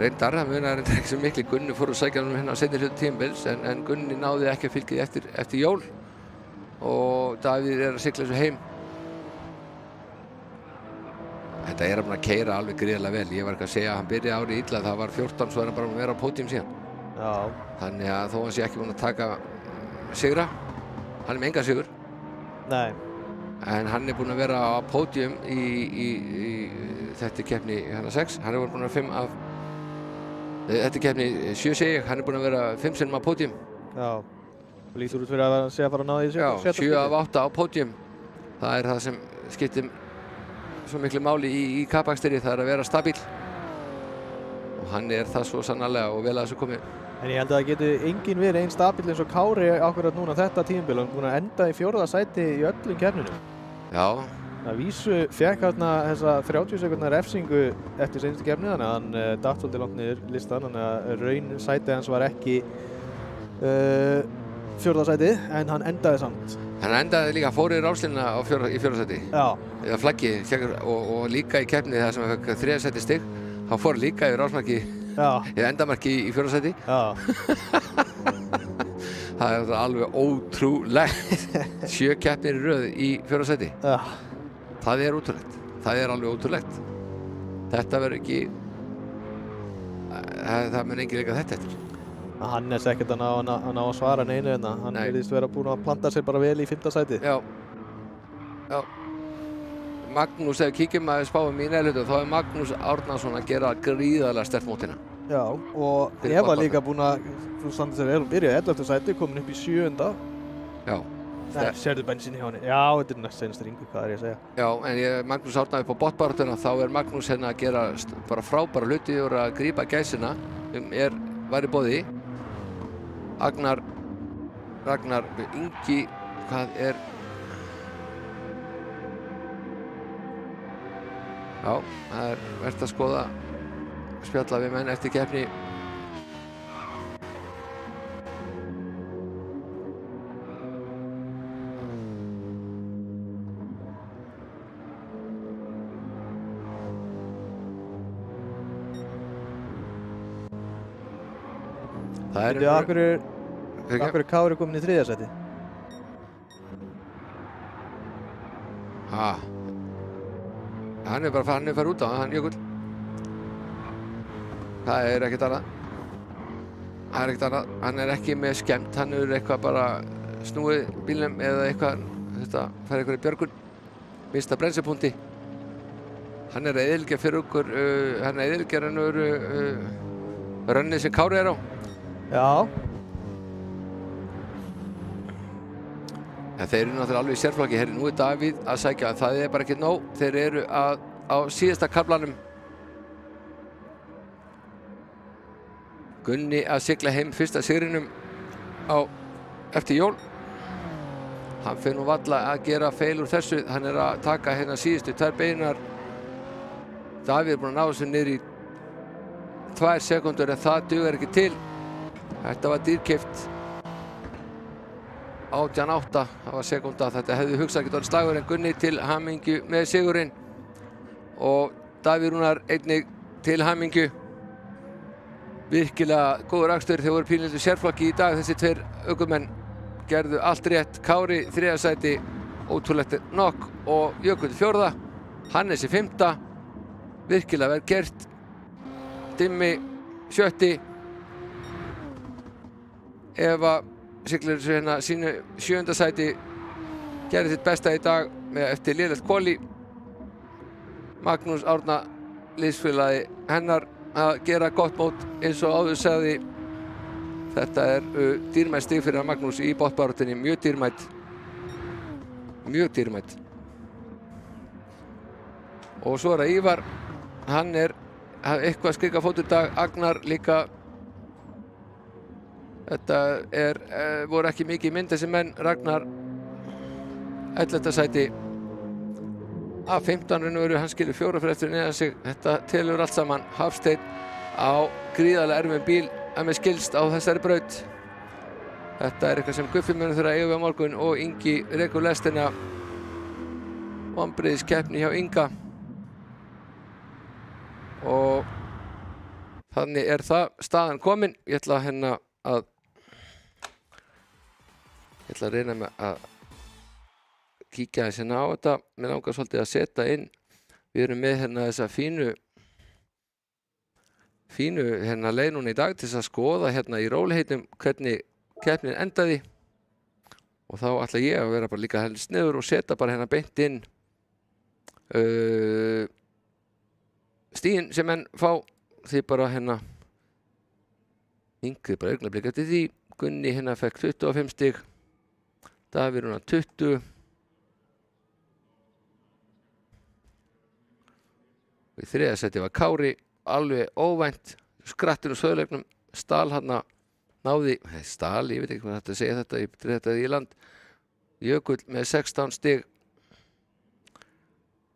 reyndar, hann munaði reyndar ekki svo miklu. Gunni fór að sækja hann hérna á seinni hluta tímabils en Gunni náði ekki að fylgja eftir jól og Davíð er að sigla þessu heim. Þetta er að keyra alveg gríðarlega vel. Ég var ekki að segja að hann byrjaði árið illa, það var 14 svo er hann bara að vera á pódium síðan. Já. Þannig að þó hann sé ekki búinn að taka sigra, hann er með engan sigur. Nei. En hann er búinn að vera á pódium í þetta keppni 6. Hann er búinn að vera 5 af þetta keppni 7 segi ég, hann er búinn að vera 5 sinnum á pódium. Já. Og lítur út fyrir að segja að fara að ná því Já, 7 af 8 á pódium. Það er það sem skiptir svo miklu máli í kappakstri, það er að vera stabíl. Og hann er það svo sannarlega og vel að þessu komið. En ég held að það geti enginn verið einn stabíl eins og Kári akkurat núna þetta tímabil. Hann er búinn að enda í 4. sæti í öllum keppnunum. Já. Að vísu fékk hérna þessa 30 sekúndna refsingu eftir seinustu keppni þannig að hann datt svolítið langt niður listan. Þannig að raun sætið hans var ekki 4. sætið en hann endaði samt. Hann endaði líka fór í ráslínuna í 4. sæti. Já. Eða flaggi og líka í keppni það sem fekk 3. sæti stig. Hann fór líka í rásmarki eða endamarki í 4. sæti. Já. Það er alveg ótrúlegt. 7 keppnir í röð í 4. sæti. Já. Það er ótrúlegt. Það er alveg ótrúlegt. Þetta verður ekki það mun enginn leika þetta eftir. Hannes ekkert að ná að svara neinu hérna. Hann virðist vera búinn að planta sér bara vel í 5. sæti. Já. Já. Magnús, ef við kíkjum að spáum í neðlutu, þá er Magnús Árnason að gera gríðarlega sterkt mótina. Já, og Eva líka búinn að standa sér vel og byrja í 11. sæti, komin upp í 7. Já. Nei, sérðu bensinni hjá henni. Já, þetta er næst seinasta ringu, hvað er ég að segja? Já, en Magnús Árnason upp á botbaráttuna, þá er Magnús hérna að gera bara frábæra hluti og að grípa gæsina var í boði. Ragnar Ingi, hvað er Já, það er verðt að skoða spjalla við menn eftir keppni. Það er Akkur er Kári komin í 3. sæti? Hann er bara farið út á hann Jökull. Það er ekkert annað. Hann er ekki með skemmt, hann er eitthvað bara snúið bílnum eða eitthvað, þetta fær eitthvað í björgun, mista brennslupunkti. Hann er að eyðileggja fyrir okkur, hann er að eyðileggja rönnið sem Kári er á. Já. En þeir eru náttúrulega alveg í sérflokki. Herri, nú er Davíð að sækja, en það er bara ekki nóg. Þeir eru á síðasta kaflanum. Gunni að sigla heim fyrsta sigrinum eftir jól. Hann fer nú varla að gera feil úr þessu. Hann er að taka hérna síðustu 2 beinar. Davíð er búinn að ná þessu niður í 2 sekúndur, en það dugar ekki til. Þetta var dýrkeypt. 18.8, það var sekúnda. Þetta hefði hugsað ekki orðið slagur, en Gunni til hamingju með sigurinn. Og Davíð Rúnar einnig til hamingju. Virkilega góður akstur. Þeir voru pínlítið sérflokki í dag, þessi 2 ökumenn gerðu allt rétt. Kári 3. sæti, ótrúlegt nokk, og Jökull 4. Hannes í 5. Virkilega vel gert. Dimmi 7. Eva siglir hérna sínu 7. sæti, gerði sitt besta í dag eftir lélegt kvoli. Magnús Árna, liðsfélagi hennar, að gera gott mót eins og áður sagði. Þetta er dýrmætt stig fyrir Magnús í botnbaráttunni, mjög dýrmætt. Mjög dýrmætt. Og svo er það Ívar, hann er eitthvað skrika fótur í dag. Agnar líka. Þetta voru ekki mikið í mynd þessi menn. Ragnar 11. sæti af 15 raunveru, hann skilur 4 fyrir eftir neðan sig. Þetta telur allt saman. Hafsteinn á gríðarlega erfiðum bíl að mér skilst á þessari braut. Þetta er eitthvað sem Guffi munur þurfa að eiga á morgun, og Ingi rekur lestina. Vonbrigðiskeppni hjá Inga. Og þannig er það staðan komin. Ég ætla að reyna með að kíkja aðeins hérna á þetta. Mér langar svolítið að setja inn. Við erum með hérna þessa fínu hérna leið núna í dag til þess að skoða hérna í róliheitum hvernig keppnin endaði. Og þá ætla ég að vera bara líka helst niður og setja bara hérna beint inn stigin sem menn fá. Því bara hérna Ingi bara augnablik eftir því. Gunni hérna fekk 25 stig. Davíð Rúnar 20. Og í 3. sæti var Kári, alveg óvænt. Skrattur úr söguleiknum, stal hann náði, stal, ég veit ekki hvað þetta segja þetta, ég dref þetta í land. Jökull með 16 stig.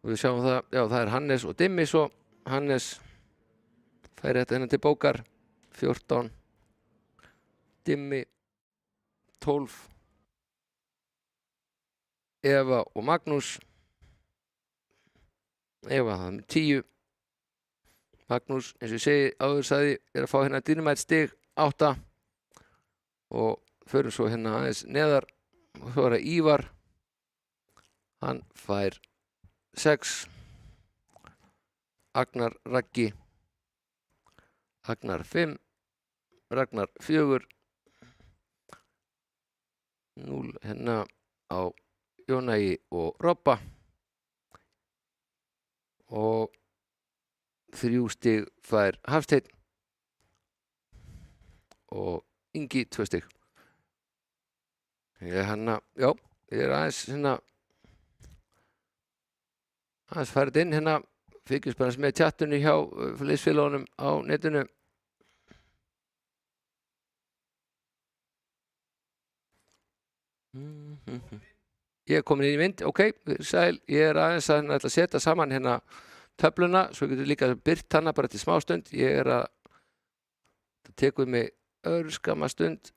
Og við sjáum það, já það er Hannes og Dimmi svo. Hannes færi þetta hennan til bókar, 14. Dimmi 12. Eva og Magnús. Eva það með 10. Magnús, eins og ég segi áður sagði, er að fá hérna dýrmætt stig 8. Og förum svo hérna aðeins neðar. Og svo er það Ívar. Hann fær 6. Agnar Raggi. Agnar 5. Ragnar 4. 0 hérna á Jónægi og Robba. Og 3 stig fær Hafsteinn. Og Ingi 2 stig. Ég er aðeins hérna aðeins farið inn hérna. Fylgjumst bara með tjattunni hjá liðsfélagunum á netinu. Ég er komin inn í mynd, ok, sæl, ég er aðeins að ætla að setja saman hérna töfluna, svo getur líka byrt hana bara til smá stund. Ég er það tekur mig örskamma stund.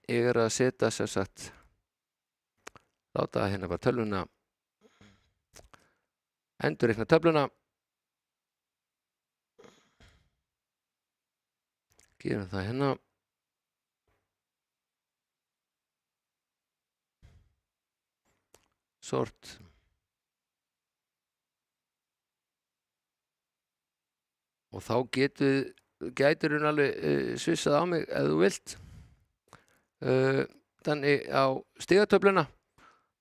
Ég er að setja sem sagt, láta hérna bara tölvuna, endurreikna töfluna. Gerum það hérna. sort. Og þá gætur hún alveg svissað á mig ef þú vilt. Þannig á stigatöfluna.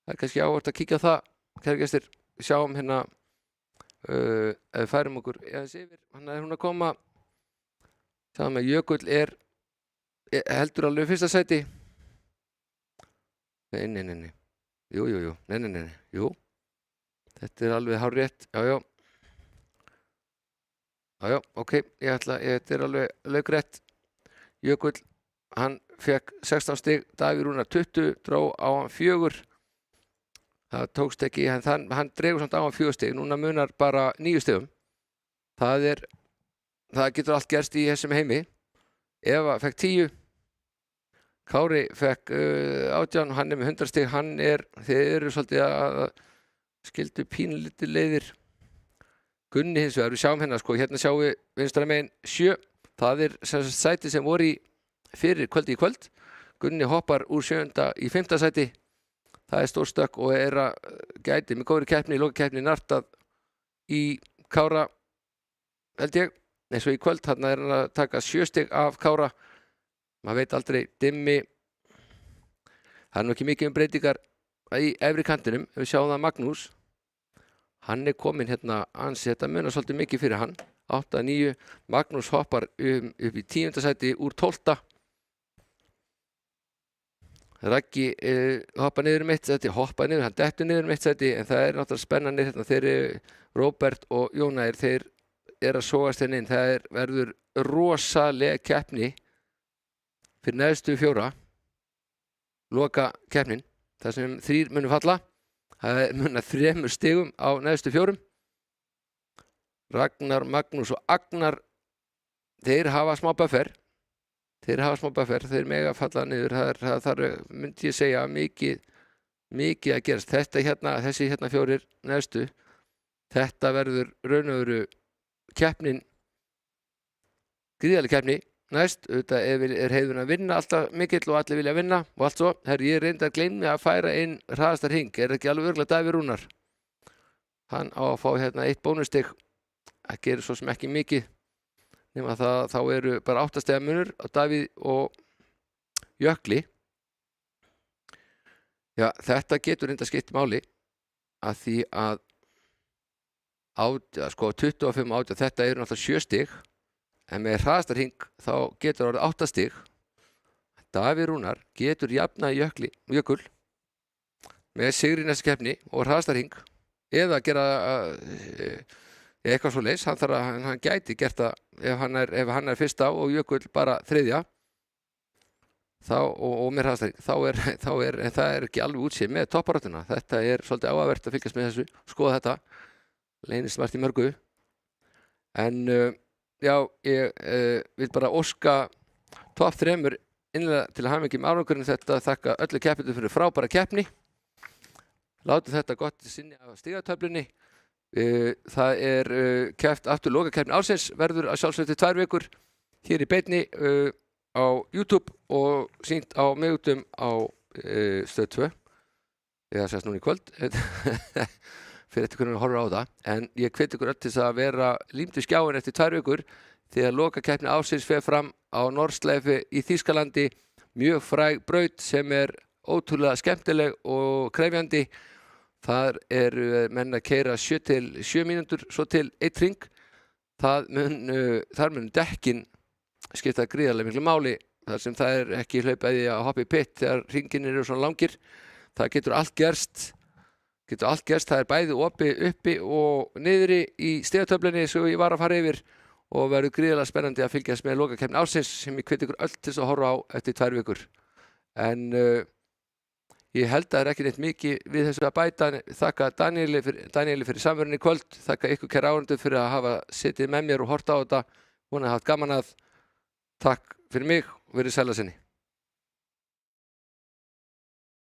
Það kannski áhvert að kíkja á það, kæru gestir. Sjáum hérna, ef við færum okkur yfir. Hann hún að koma. Sjáum að Jökull heldur alveg fyrsta sæti. Nei. Jú. Nei. Jú. Þetta alveg hárrétt. Já. Já, ok, þetta alveg laukrétt. Jökull, hann fekk 16 stig, Davíð Rúnar 20, dró á hann 4. Það tókst ekki, en hann dregur samt á hann 4 stig, núna munar bara 9 stigum. Það getur allt gerst í þessum heimi. Eva fekk 10, Kári fekk 18, hann með 100 stig, þeir eru svolítið að skildu pínlítið leiðir. Gunni hins vegar, við sjáum hérna sjáum við vinstra megin 7, það sæti sem voru fyrir kvöldi í kvöld. Gunni hoppar úr 7. í 5. sæti, það stór stökk og að gæti með góðri keppni, lokakeppni nartað í Kára, held ég, eins og í kvöld, hann að taka 7 stig af Kára, maður veit aldrei, Dimmi, það nú ekki mikið breytingar í efri kantinum, ef við sjáum það Magnús, hann kominn hérna, þetta munar svolítið mikið fyrir hann, 8-9, Magnús hoppar upp í 10. sæti úr 12. Raggi hoppar niður um 1 sæti, hann dettur niður um 1 sæti, en það náttúrulega spennandi hérna, þeir Róbert og Jónæir, þeir að sogast henni inn, það verður rosalega keppni fyrir neðstu 4, loka keppnin, þar sem 3 munu falla. Það munar 3 stigum á neðstu 4. Ragnar, Magnús og Agnar, þeir hafa smá buffer. Þeir mega falla niður. Það myndi ég segja mikið að gerast. Þessi 4 neðstu, þetta verður raun og veru keppnin, gríðarleg keppni. Næst, auðvitað heiðurinn að vinna alltaf mikill og allir vilja vinna og allt svo. Ég reyndi að gleyma að færa inn hraðasta hring, ekki alveg örugglega Davíð Rúnar. Hann á að fá 1 bónustig, það gerir svo sem ekki mikið, nema þá eru bara 8 stiga munur á Davíð og Jökli. Já, þetta getur reynda skipt máli, að því að 25 þetta eru náttúrulega 7 stig, en með hraðastarhing þá getur orðið 8 stig. Davíð Rúnar getur jafnað Jökull með sigri í næstu keppni og hraðastarhing, eða gera eitthvað svoleiðis. Hann gæti gert það ef hann fyrsta og Jökull bara 3. og með hraðastarhing. En það ekki alveg útsýð með topparáttuna. Þetta svolítið áhugavert að fylgjast með þessu, skoða þetta. Leynist margt í mörgu. En já, ég vil bara óska topp 3 innlega til að hafa mikið með árangurinn þetta, þakka öllu keppendum fyrir frábæra keppni. Látum þetta gott sinni af stigatöflunni. Það keppt aftur lokakeppni ársins, verður að sjálfsögðu 2 vikur hér í beinni á YouTube og sýnt á miðutum á Stöð 2. Eða sérst núna í kvöld. Fyrir eftir hvernig við horfum á það, en ég hveti ykkur öll til að vera límd við skjáin eftir 2 vikur þegar lokakeppni ársins fer fram á Nordschleife í Þýskalandi, mjög fræg braut sem ótrúlega skemmtileg og krefjandi. Þar menn að keyra 7 til 7 mínútur, svo til 1 hring. Þar mun dekkin skipta gríðarlega miklu máli, þar sem það ekki hlaupið í að hoppa í pit þegar hringin eru svona langir. Það getur allt gerst. Það bæði uppi og niðri í stigatöflunni sem ég var að fara yfir og verður gríðarlega spennandi að fylgjast með lokakeppni ársins sem ég hveti ykkur öll til að horfa á eftir 2 vikur. En ég held að það ekki neitt mikið við þessu að bæta. Þakka Daníeli fyrir samverunni í kvöld. Þakka ykkur kæru áhorfendur fyrir að hafa setið með mér og horft á þetta. Vona að haft gaman að. Takk fyrir mig og verið sæl að sinni.